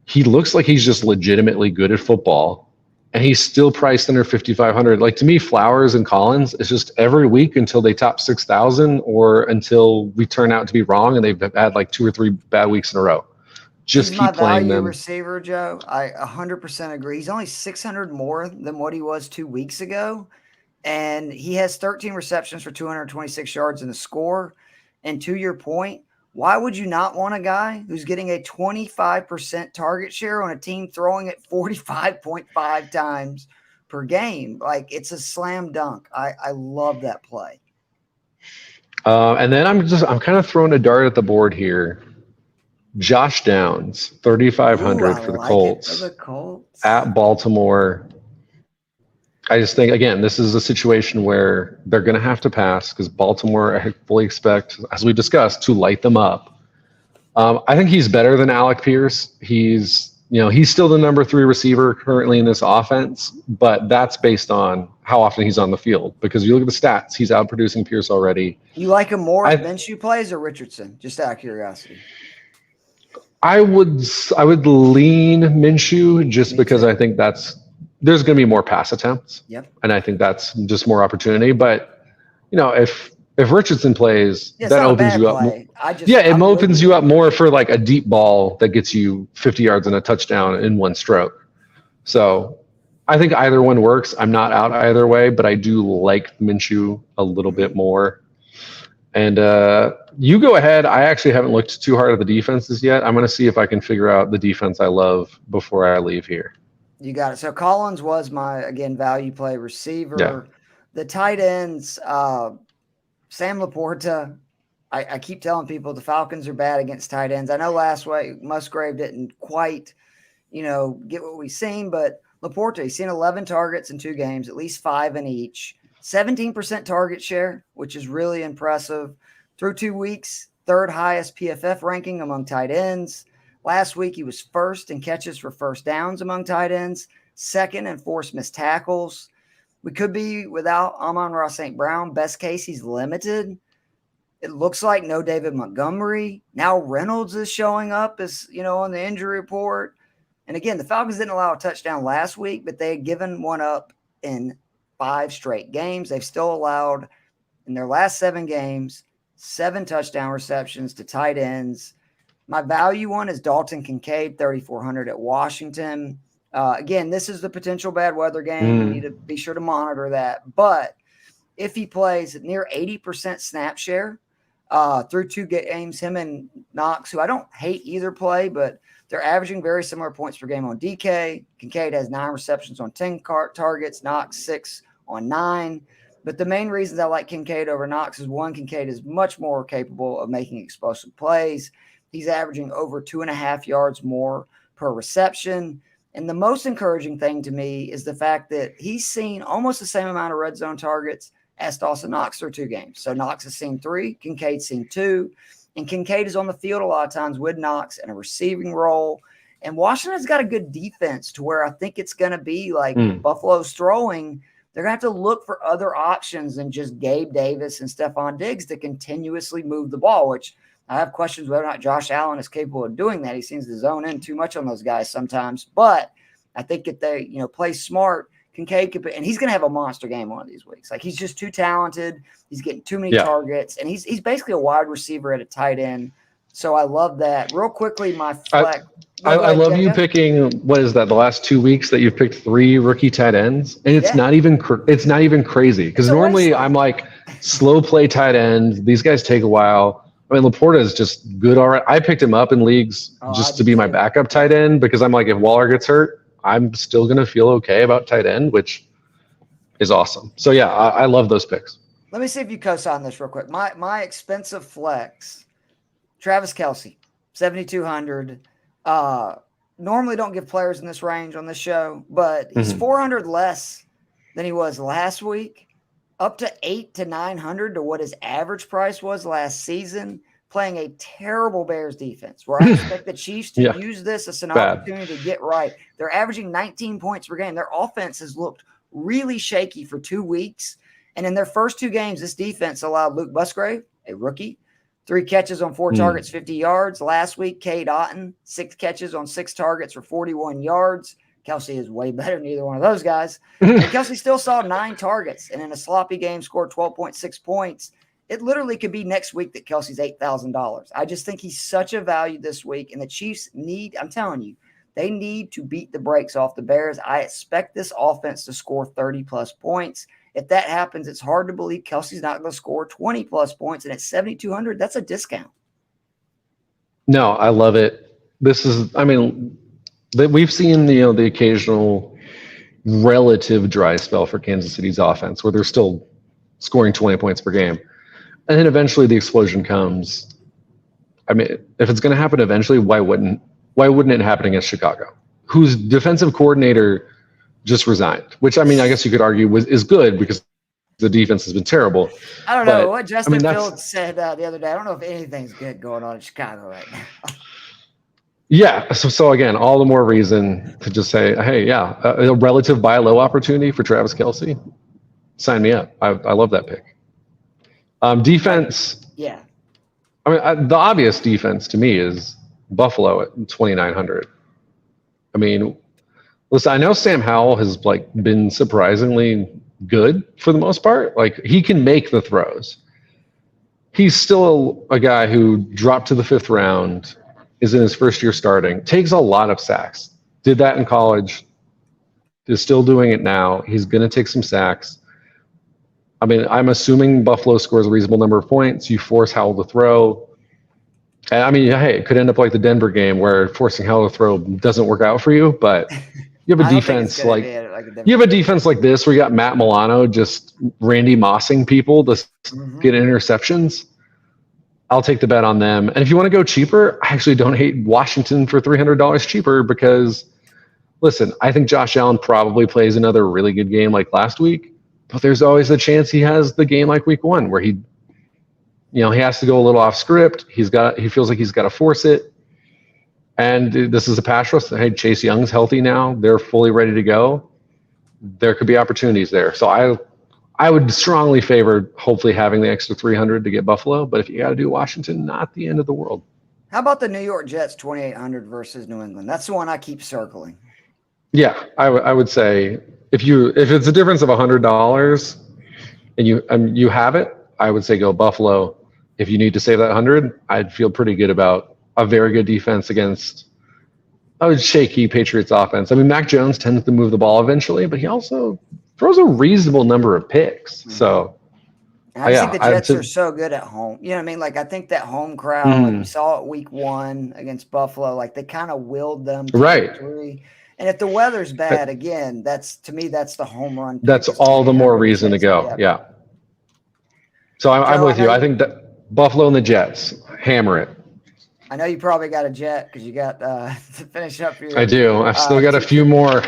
He looks like he's just legitimately good at football, and he's still priced under 5,500. Like, to me, Flowers and Collins is just every week until they top 6,000 or until we turn out to be wrong and they've had like 2 or 3 bad weeks in a row. Just keep playing them. Receiver, Joe. I 100% agree. He's only 600 more than what he was 2 weeks ago, and he has 13 receptions for 226 yards and a score. And to your point, why would you not want a guy who's getting a 25% target share on a team throwing it 45.5 times per game? Like, it's a slam dunk. I love that play. And then I'm kind of throwing a dart at the board here. Josh Downs, 3,500 for the Colts. At Baltimore. I just think, again, this is a situation where they're going to have to pass because Baltimore, I fully expect, as we discussed, to light them up. I think he's better than Alec Pierce. He's still the number 3 receiver currently in this offense, but that's based on how often he's on the field. Because you look at the stats, he's outproducing Pierce already. You like him more if Minshew plays or Richardson? Just out of curiosity. I would lean Minshew just because I think there's going to be more pass attempts. Yep. And I think that's just more opportunity. But, if Richardson plays, that opens you up. It opens you up more for like a deep ball that gets you 50 yards and a touchdown in one stroke. So I think either one works. I'm not out either way, but I do like Minshew a little bit more. And you go ahead. I actually haven't looked too hard at the defenses yet. I'm going to see if I can figure out the defense I love before I leave here. You got it. So Collins was my, again, value play receiver. Yeah. The tight ends, Sam Laporta, I keep telling people the Falcons are bad against tight ends. I know last week Musgrave didn't quite, get what we've seen, but Laporta, he's seen 11 targets in 2 games, at least 5 in each. 17% target share, which is really impressive. Through 2 weeks, 3rd highest PFF ranking among tight ends. Last week, he was 1st in catches for first downs among tight ends, 2nd in forced missed tackles. We could be without Amon-Ra St. Brown. Best case, he's limited. It looks like no David Montgomery. Now Reynolds is showing up as, on the injury report. And again, the Falcons didn't allow a touchdown last week, but they had given one up in 5 straight games. They've still allowed, in their last 7 games, 7 touchdown receptions to tight ends. My value one is Dalton Kincaid, 3,400 at Washington. Again, this is the potential bad weather game. You need to be sure to monitor that. But if he plays at near 80% snap share through 2 games, him and Knox, who I don't hate either play, but they're averaging very similar points per game on DK. Kincaid has 9 receptions on 10 targets, Knox 6 on 9. But the main reasons I like Kincaid over Knox is, one, Kincaid is much more capable of making explosive plays. He's averaging over 2.5 yards more per reception. And the most encouraging thing to me is the fact that he's seen almost the same amount of red zone targets as Dawson Knox through 2 games. So Knox has seen 3, Kincaid's seen 2. And Kincaid is on the field a lot of times with Knox in a receiving role. And Washington's got a good defense to where I think it's going to be like Buffalo's throwing. They're going to have to look for other options than just Gabe Davis and Stephon Diggs to continuously move the ball, which I have questions whether or not Josh Allen is capable of doing that. He seems to zone in too much on those guys sometimes. But I think if they, play smart, Kincaid could, and he's going to have a monster game one of these weeks. Like, he's just too talented. He's getting too many targets, and he's basically a wide receiver at a tight end So I love that. Real quickly, my I, flex. I love you picking, what is that, the last 2 weeks that you've picked 3 rookie tight ends, and it's not even crazy, because normally I'm like slow play tight end. These guys take a while. I mean, Laporta is just good already. I picked him up in leagues just to be my backup tight end, because I'm like, if Waller gets hurt, I'm still gonna feel okay about tight end, which is awesome. So yeah, I love those picks. Let me see if you co-sign this real quick. My expensive flex, Travis Kelce, 7,200. Normally don't give players in this range on this show, but he's 400 less than he was last week, up to 800 to 900 to what his average price was last season, playing a terrible Bears defense, where I expect the Chiefs to use this as an opportunity to get right. They're averaging 19 points per game. Their offense has looked really shaky for 2 weeks. And in their first 2 games, this defense allowed Luke Musgrave, a rookie, 3 catches on 4 targets, 50 yards. Last week, Cade Otton, 6 catches on 6 targets for 41 yards. Kelce is way better than either one of those guys. And Kelce still saw 9 targets, and in a sloppy game scored 12.6 points. It literally could be next week that Kelce's $8,000. I just think he's such a value this week, and the Chiefs need, I'm telling you, they need to beat the brakes off the Bears. I expect this offense to score 30-plus points. If that happens, it's hard to believe Kelce's not going to score 20-plus points, and at 7,200, that's a discount. No, I love it. This is, I mean, we've seen the occasional relative dry spell for Kansas City's offense where they're still scoring 20 points per game, and then eventually the explosion comes. I mean, if it's going to happen eventually, why wouldn't it happen against Chicago, whose defensive coordinator just resigned? Which, I mean, I guess you could argue is good because the defense has been terrible. I don't know what Justin Fields said the other day. I don't know if anything's good going on in Chicago right now. Yeah. So again, all the more reason to just say, hey, yeah, a relative buy low opportunity for Travis Kelce. Sign me up. I love that pick. Defense. Yeah. I mean, the obvious defense to me is Buffalo at 2,900. I mean, listen, I know Sam Howell has been surprisingly good for the most part. Like, he can make the throws. He's still a guy who dropped to the 5th round, is in his first year starting, takes a lot of sacks. Did that in college, is still doing it now. He's going to take some sacks. I mean, I'm assuming Buffalo scores a reasonable number of points. You force Howell to throw. And I mean, hey, it could end up like the Denver game where forcing Howell to throw doesn't work out for you, but you have a defense like this where you got Matt Milano just Randy Mossing people to get interceptions. I'll take the bet on them. And if you want to go cheaper, I actually don't hate Washington for $300 cheaper because, listen, I think Josh Allen probably plays another really good game like last week, but there's always a chance he has the game like week 1 where he has to go a little off script. He feels like he's got to force it. And this is a pass rush. Hey, Chase Young's healthy now. They're fully ready to go. There could be opportunities there. So I would strongly favor hopefully having the extra 300 to get Buffalo. But if you got to do Washington, not the end of the world. How about the New York Jets 2,800 versus New England? That's the one I keep circling. Yeah, I would say if it's a difference of $100 and you have it, I would say go Buffalo. If you need to save that 100, I'd feel pretty good about a very good defense against a shaky Patriots offense. I mean, Mac Jones tends to move the ball eventually, but he also throws a reasonable number of picks. So I think the Jets are so good at home. You know what I mean? Like, I think that home crowd, like we saw it week 1 against Buffalo, like they kind of willed them to victory. And if the weather's bad, again, that's the home run. That's all the more reason to go. Yeah. So I'm with you. I think that Buffalo and the Jets, hammer it. I know you probably got a Jet because you got to finish up your. I do. I've still got a few more.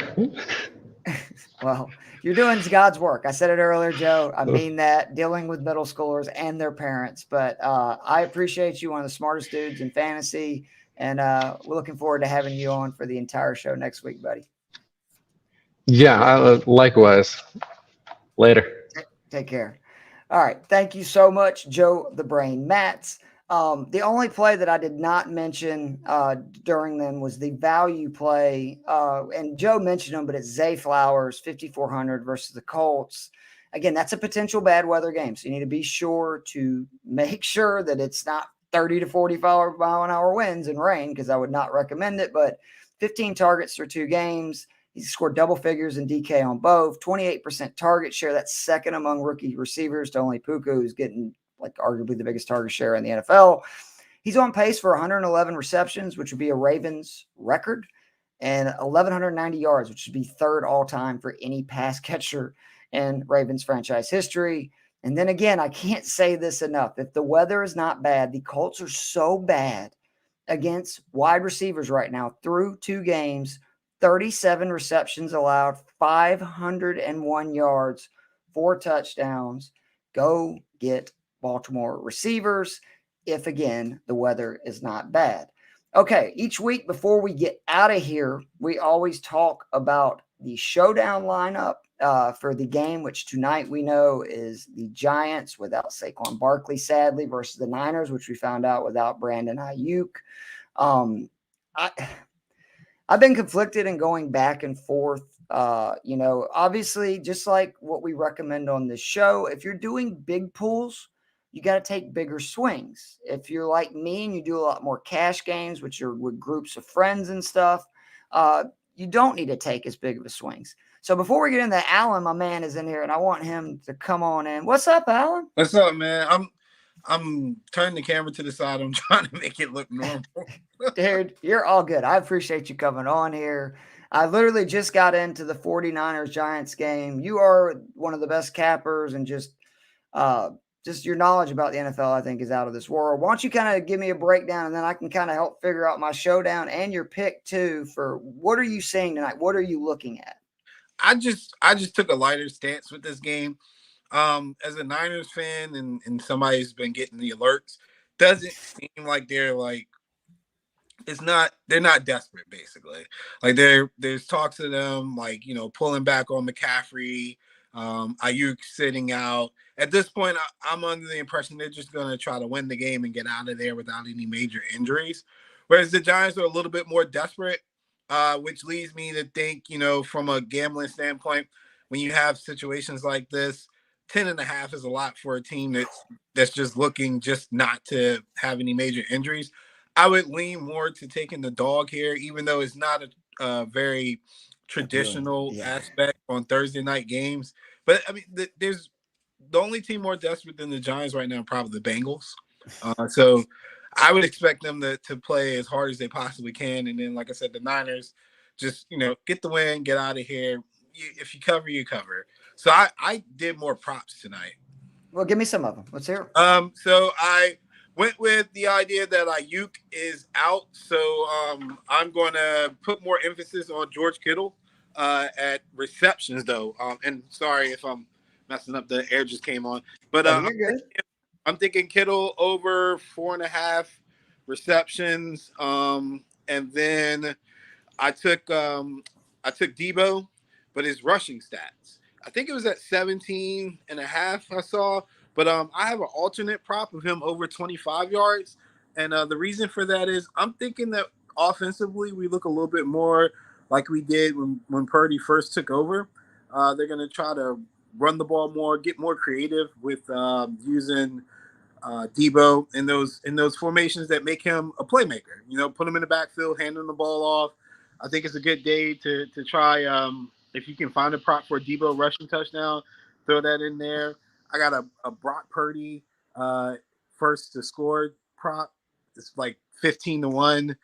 Well, you're doing God's work. I said it earlier, Joe. I mean that, dealing with middle schoolers and their parents. But I appreciate you, one of the smartest dudes in fantasy. And we're looking forward to having you on for the entire show next week, buddy. Yeah, likewise. Later. Take care. All right. Thank you so much, Joe the Brain Matz. The only play that I did not mention during them was the value play. And Joe mentioned them, but it's Zay Flowers, 5,400 versus the Colts. Again, that's a potential bad weather game. So you need to be sure to make sure that it's not 30 to 45-mile-an-hour winds and rain, because I would not recommend it. But 15 targets through 2 games. He scored double figures in DK on both. 28% target share. That's second among rookie receivers to only Puka, who's getting like arguably the biggest target share in the NFL. He's on pace for 111 receptions, which would be a Ravens record, and 1,190 yards, which would be third all time for any pass catcher in Ravens franchise history. And then again, I can't say this enough. If the weather is not bad, the Colts are so bad against wide receivers right now through 2 games, 37 receptions allowed, 501 yards, 4 touchdowns. Go get Baltimore receivers if, again, the weather is not bad. Okay, each week before we get out of here, we always talk about the showdown lineup for the game, which tonight we know is the Giants without Saquon Barkley, sadly, versus the Niners, which we found out without Brandon Ayuk. I've been conflicted and going back and forth. Obviously, just like what we recommend on this show, if you're doing big pools, you got to take bigger swings. If you're like me and you do a lot more cash games, which are with groups of friends and stuff, you don't need to take as big of a swings. So before we get into Alan, my man is in here, and I want him to come on in. What's up, Alan? What's up, man? I'm turning the camera to the side. I'm trying to make it look normal. Dude, you're all good. I appreciate you coming on here. I literally just got into the 49ers Giants game. You are one of the best cappers, and just your knowledge about the NFL, I think, is out of this world. Why don't you kind of give me a breakdown, and then I can kind of help figure out my showdown and your pick too for what are you seeing tonight? What are you looking at? I just took a lighter stance with this game. As a Niners fan and somebody who's been getting the alerts, doesn't seem like they're not desperate, basically. Like there's talks of them pulling back on McCaffrey, Ayuk sitting out. At this point, I'm under the impression they're just going to try to win the game and get out of there without any major injuries. Whereas the Giants are a little bit more desperate, which leads me to think, from a gambling standpoint, when you have situations like this, 10.5 is a lot for a team that's just looking just not to have any major injuries. I would lean more to taking the dog here, even though it's not a very traditional aspect on Thursday night games. But I mean, there's the only team more desperate than the Giants right now, probably the Bengals. So I would expect them to play as hard as they possibly can. And then, like I said, the Niners just, get the win, get out of here. If you cover, you cover. So I did more props tonight. Well, give me some of them. Let's hear it. So I went with the idea that Ayuk is out. So I'm going to put more emphasis on George Kittle at receptions, though. And sorry if I'm messing up. The air just came on. But you're good. I'm thinking Kittle over 4.5 receptions. And then I took Debo, but his rushing stats, I think it was at 17.5 I saw. But I have an alternate prop of him over 25 yards. And the reason for that is I'm thinking that offensively we look a little bit more like we did when Purdy first took over. They're going to try to run the ball more, get more creative with using Debo in those formations that make him a playmaker. Put him in the backfield, handing the ball off. I think it's a good day to try. If you can find a prop for a Debo rushing touchdown, throw that in there. I got a Brock Purdy first to score prop. It's like 15-1.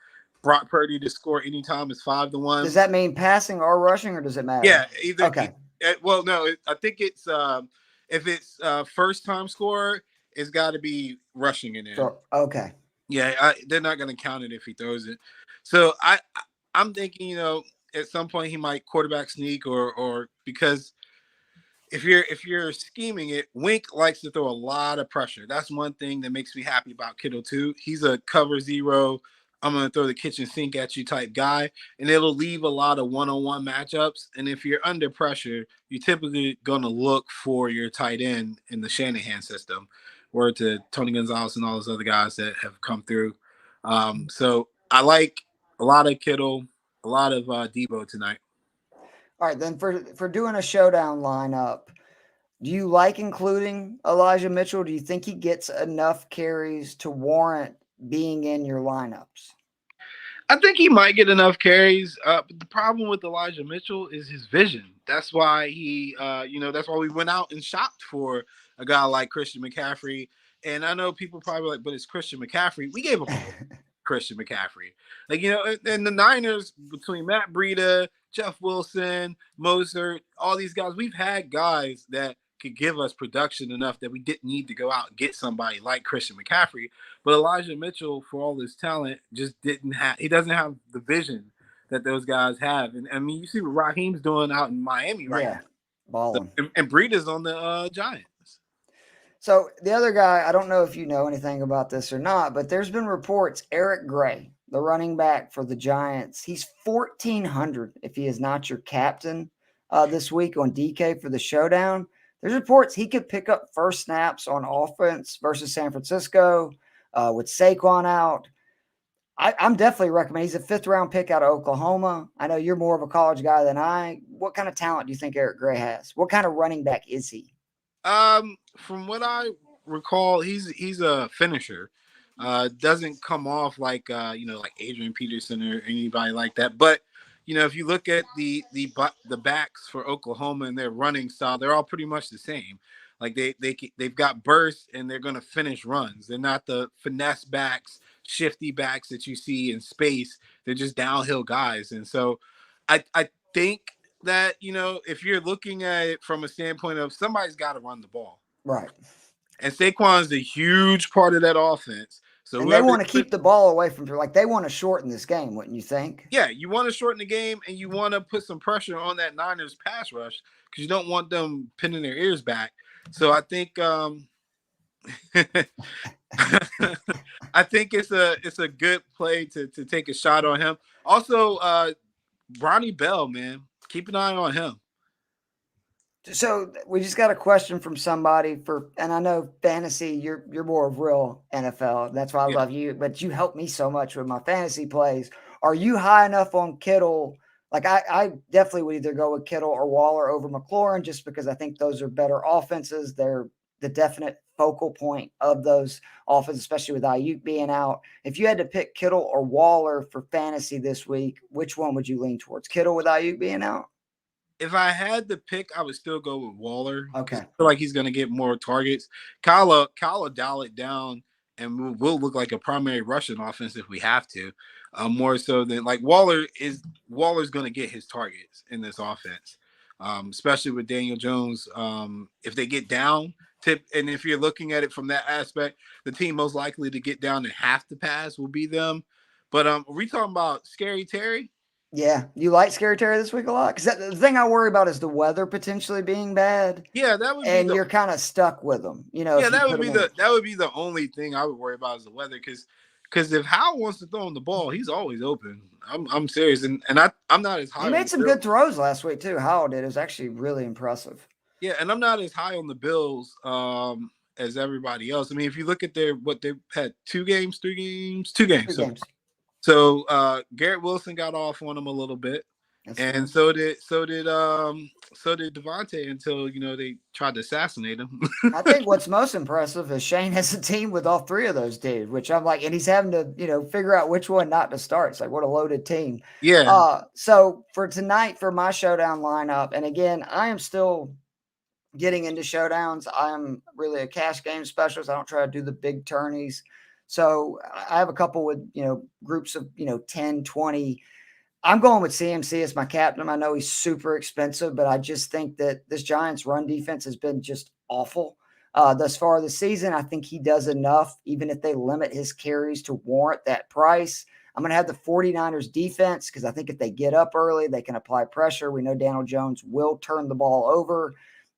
Brock Purdy to score anytime is 5-1. Does that mean passing or rushing, or does it matter? Yeah, either. Okay. Well, no, I think it's if it's first time scorer, it's got to be rushing in there. So, okay. Yeah, they're not going to count it if he throws it. So I'm thinking, at some point he might quarterback sneak or because if you're scheming it, Wink likes to throw a lot of pressure. That's one thing that makes me happy about Kittle too. He's a cover zero, I'm going to throw the kitchen sink at you type guy, and it'll leave a lot of one-on-one matchups. And if you're under pressure, you're typically going to look for your tight end in the Shanahan system. Word to Tony Gonzalez and all those other guys that have come through. So I like a lot of Kittle, a lot of Debo tonight. All right, then for doing a showdown lineup, Do you like including Elijah Mitchell? Do you think he gets enough carries to warrant being in your lineups? I think he might get enough carries. But the problem with Elijah Mitchell is his vision. That's why that's why we went out and shopped for a guy like Christian McCaffrey. And I know people probably like, but it's Christian McCaffrey. We gave up on Christian McCaffrey. And the Niners, between Matt Breida, Jeff Wilson, Mozart, all these guys, we've had guys that could give us production enough that we didn't need to go out and get somebody like Christian McCaffrey. But Elijah Mitchell, for all his talent, just he doesn't have the vision that those guys have. And I mean, you see what Raheem's doing out in Miami right now. Balling. So, and Breida's on the Giants. So the other guy, I don't know if you know anything about this or not, but there's been reports, Eric Gray, the running back for the Giants, he's 1,400 if he is not your captain this week on DK for the Showdown. There's reports he could pick up first snaps on offense versus San Francisco with Saquon out. I'm definitely recommending. He's a 5th-round pick out of Oklahoma. I know you're more of a college guy than I. What kind of talent do you think Eric Gray has? What kind of running back is he? From what I recall, he's a finisher. Doesn't come off like like Adrian Peterson or anybody like that. But if you look at the backs for Oklahoma and their running style, they're all pretty much the same. Like they've got bursts and they're going to finish runs. They're not the finesse backs, shifty backs that you see in space. They're just downhill guys. And so I think that, if you're looking at it from a standpoint of somebody's got to run the ball. Right. And Saquon's a huge part of that offense. So and they want to keep the ball away from, like, they want to shorten this game, wouldn't you think? Yeah, you want to shorten the game and you want to put some pressure on that Niners pass rush because you don't want them pinning their ears back. So I think I think it's a good play to take a shot on him. Also, Bronny Bell, man, keep an eye on him. So we just got a question from somebody and I know fantasy, you're more of real NFL. That's why I love you, but you help me so much with my fantasy plays. Are you high enough on Kittle? Like I definitely would either go with Kittle or Waller over McLaurin just because I think those are better offenses. They're the definite focal point of those offenses, especially with Ayuk being out. If you had to pick Kittle or Waller for fantasy this week, which one would you lean towards? Kittle with Ayuk being out? If I had to pick, I would still go with Waller. Okay. I feel like he's going to get more targets. Kyle will dial it down and will look like a primary rushing offense if we have to. More so than like Waller's going to get his targets in this offense, especially with Daniel Jones. If they get down, and if you're looking at it from that aspect, the team most likely to get down and have to pass will be them. But are we talking about Scary Terry? Yeah, you like Scary Terry this week a lot? Because the thing I worry about is the weather potentially being bad. Yeah, that would be. And you're kind of stuck with them, Yeah, that would be the only thing I would worry about is the weather. Because if Howell wants to throw him the ball, he's always open. I'm serious, and I'm not as high. He made some good throws last week too. Howell did. It was actually really impressive. Yeah, and I'm not as high on the Bills as everybody else. I mean, if you look at they've had 2 games, 3 games, 2 games. So Garrett Wilson got off on him a little bit. And so did Devontae until they tried to assassinate him. I think what's most impressive is Shane has a team with all 3 of those dudes, which I'm like, and he's having to figure out which one not to start. It's like, what a loaded team. Yeah. So for tonight, for my Showdown lineup, and again, I am still getting into showdowns. I'm really a cash game specialist. I don't try to do the big tourneys. So I have a couple with groups of 10, 20. I'm going with CMC as my captain. I know he's super expensive, but I just think that this Giants run defense has been just awful thus far this season. I think he does enough, even if they limit his carries to warrant that price. I'm going to have the 49ers defense because I think if they get up early, they can apply pressure. We know Daniel Jones will turn the ball over.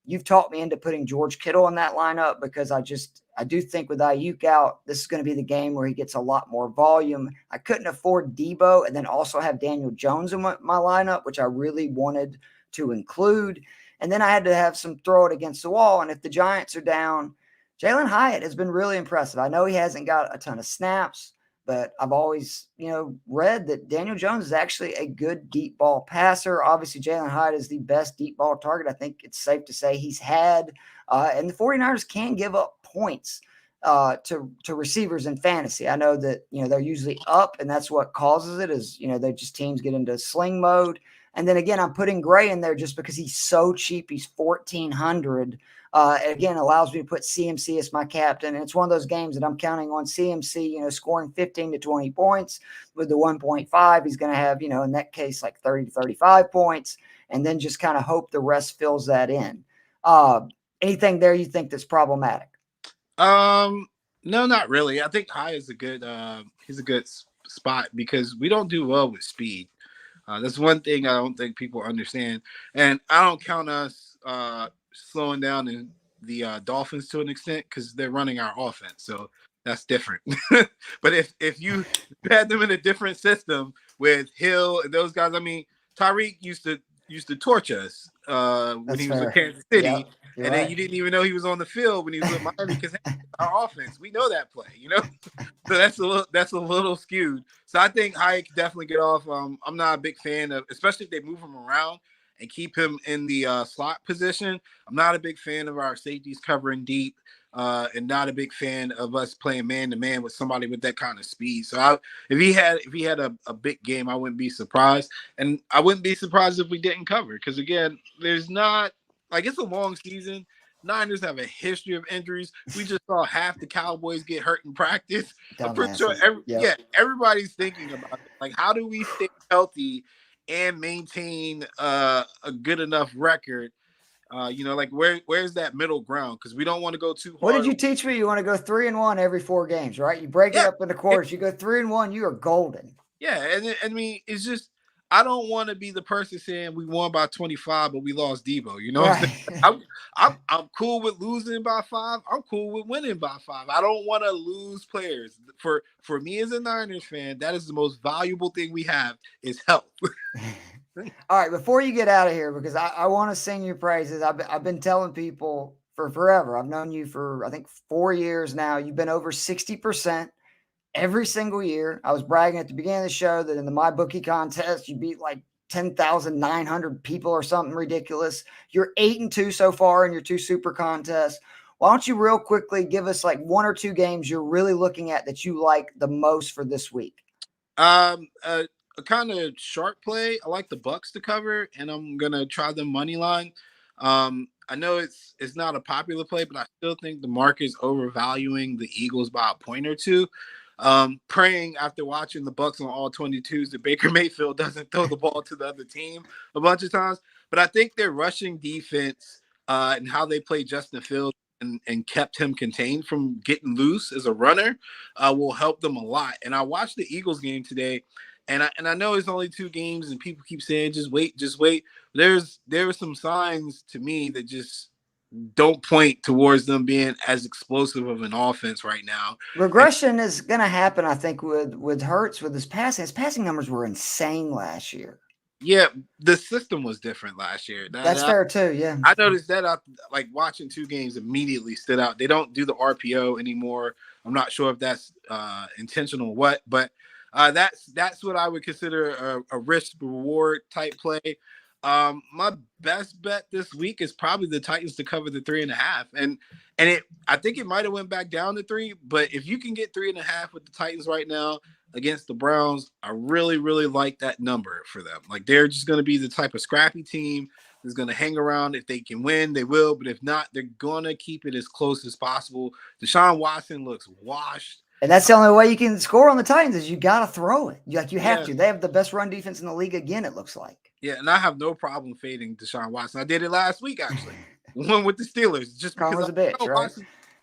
You've talked me into putting George Kittle in that lineup because I do think with Ayuk out, this is going to be the game where he gets a lot more volume. I couldn't afford Debo and then also have Daniel Jones in my lineup, which I really wanted to include. And then I had to have some throw it against the wall. And if the Giants are down, Jalen Hyatt has been really impressive. I know he hasn't got a ton of snaps, But I've always, read that Daniel Jones is actually a good deep ball passer. Obviously, Jalen Hyde is the best deep ball target I think it's safe to say he's had. And the 49ers can give up points to receivers in fantasy. I know that, they're usually up, and that's what causes it is, they just teams get into sling mode. And then again, I'm putting Gray in there just because he's so cheap. He's 1,400. Again, allows me to put CMC as my captain. And it's one of those games that I'm counting on CMC, scoring 15 to 20 points with the 1.5. He's going to have, in that case, like 30 to 35 points, and then just kind of hope the rest fills that in. Anything there you think that's problematic? No, not really. I think high is he's a good spot because we don't do well with speed. That's one thing I don't think people understand. And I don't count us slowing down in the Dolphins to an extent because they're running our offense. So that's different. But if you had them in a different system with Hill and those guys, I mean, Tyreek used to torch us when he was in Kansas City. Yep, and then you didn't even know he was on the field when he was with Miami because our offense, we know that play, So that's a little skewed. So I think Hayek could definitely get off. I'm not a big fan of, especially if they move him around and keep him in the slot position. I'm not a big fan of our safeties covering deep, and not a big fan of us playing man to man with somebody with that kind of speed. So if he had a big game, I wouldn't be surprised, and I wouldn't be surprised if we didn't cover because again, there's not. Like, it's a long season. Niners have a history of injuries. We just saw half the Cowboys get hurt in practice. I'm pretty sure everybody's thinking about it. Like, how do we stay healthy and maintain a good enough record? Like where's that middle ground? Because we don't want to go too hard. What did you teach me? You want to go 3-1 every 4 games, right? You break it up into quarters. You go 3-1, you are golden. Yeah, and I mean, it's just I don't want to be the person saying we won by 25, but we lost Debo. Right. I'm cool with losing by 5. I'm cool with winning by 5. I don't want to lose players. For me as a Niners fan, that is the most valuable thing we have is health. All right, before you get out of here, because I want to sing your praises. I've been telling people for forever. I've known you for, I think, 4 years now. You've been over 60%. Every single year. I was bragging at the beginning of the show that in the MyBookie contest, you beat like 10,900 people or something ridiculous. You're 8-2 so far in your 2 super contests. Why don't you real quickly give us like 1 or 2 games you're really looking at that you like the most for this week? A kind of sharp play. I like the Bucks to cover, and I'm gonna try the money line. I know it's not a popular play, but I still think the market is overvaluing the Eagles by a point or 2. Praying after watching the Bucks on all 22s that Baker Mayfield doesn't throw the ball to the other team a bunch of times. But I think their rushing defense and how they play Justin Fields and kept him contained from getting loose as a runner will help them a lot. And I watched the Eagles game today, and I know it's only 2 games, and people keep saying just wait. There were some signs to me that just don't point towards them being as explosive of an offense right now. Regression is going to happen, I think, with Hurts, with his passing. His passing numbers were insane last year. Yeah, the system was different last year. That's fair too, yeah. I noticed that like watching 2 games immediately stood out. They don't do the RPO anymore. I'm not sure if that's intentional or what, but that's what I would consider a risk-reward type play. My best bet this week is probably the Titans to cover the 3.5, and I think it might have went back down to 3, but if you can get 3.5 with the Titans right now against the Browns, I really, really like that number for them. Like, they're just going to be the type of scrappy team that's going to hang around. If they can win, they will, but if not, they're going to keep it as close as possible. Deshaun Watson looks washed. And that's the only way you can score on the Titans is you got to throw it. You have to. They have the best run defense in the league again, it looks like. Yeah, and I have no problem fading Deshaun Watson. I did it last week, actually. One with the Steelers. Just because a bitch, right?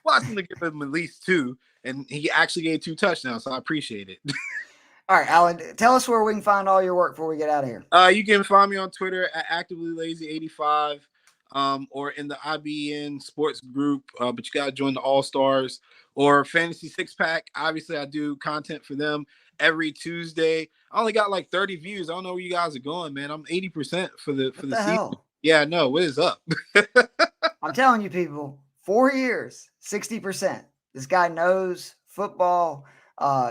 Watson to give him at least 2, and he actually gave 2 touchdowns, so I appreciate it. All right, Alan, tell us where we can find all your work before we get out of here. You can find me on Twitter at ActivityLazy85 or in the IBN Sports group, but you got to join the All-Stars or Fantasy Six Pack. Obviously, I do content for them every Tuesday. I only got like 30 views. I don't know where you guys are going, man. I'm 80% for the season. Hell? Yeah, no, what is up? I'm telling you, people, 4 years, 60%. This guy knows football.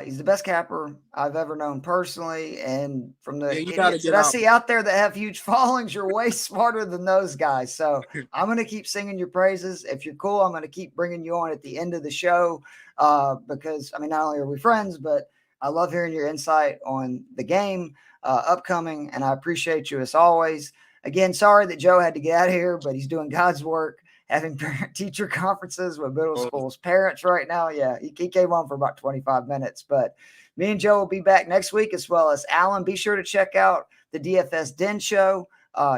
He's the best capper I've ever known personally. And from the Yeah, you got to idiots that get I out. see out there that have huge followings, you're way smarter than those guys. So I'm going to keep singing your praises. If you're cool, I'm going to keep bringing you on at the end of the show because, I mean, not only are we friends, but I love hearing your insight on the game upcoming, and I appreciate you as always. Again, sorry that Joe had to get out of here, but he's doing God's work, having parent-teacher conferences with middle school's parents right now. Yeah, he came on for about 25 minutes, but me and Joe will be back next week, as well as Alan. Be sure to check out the DFS Den show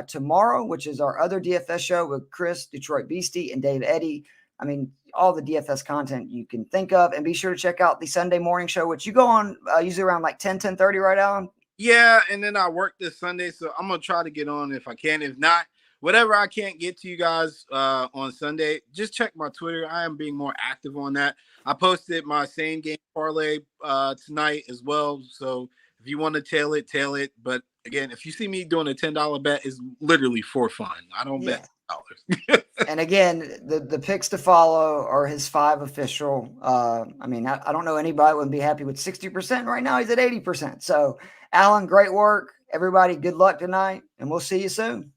tomorrow, which is our other DFS show with Chris, Detroit Beastie, and Dave Eddy. I mean, all the DFS content you can think of. And be sure to check out the Sunday morning show, which you go on usually around like 10:30, right, Alan? Yeah, and then I work this Sunday, so I'm going to try to get on if I can. If not, whatever I can't get to you guys on Sunday, just check my Twitter. I am being more active on that. I posted my same game parlay tonight as well. So if you want to tail it. But again, if you see me doing a $10 bet, it's literally for fun. I don't bet $10. And again, the picks to follow are his 5 official. I mean, I don't know anybody wouldn't be happy with 60% right now. He's at 80%. So, Alan, great work. Everybody, good luck tonight, and we'll see you soon.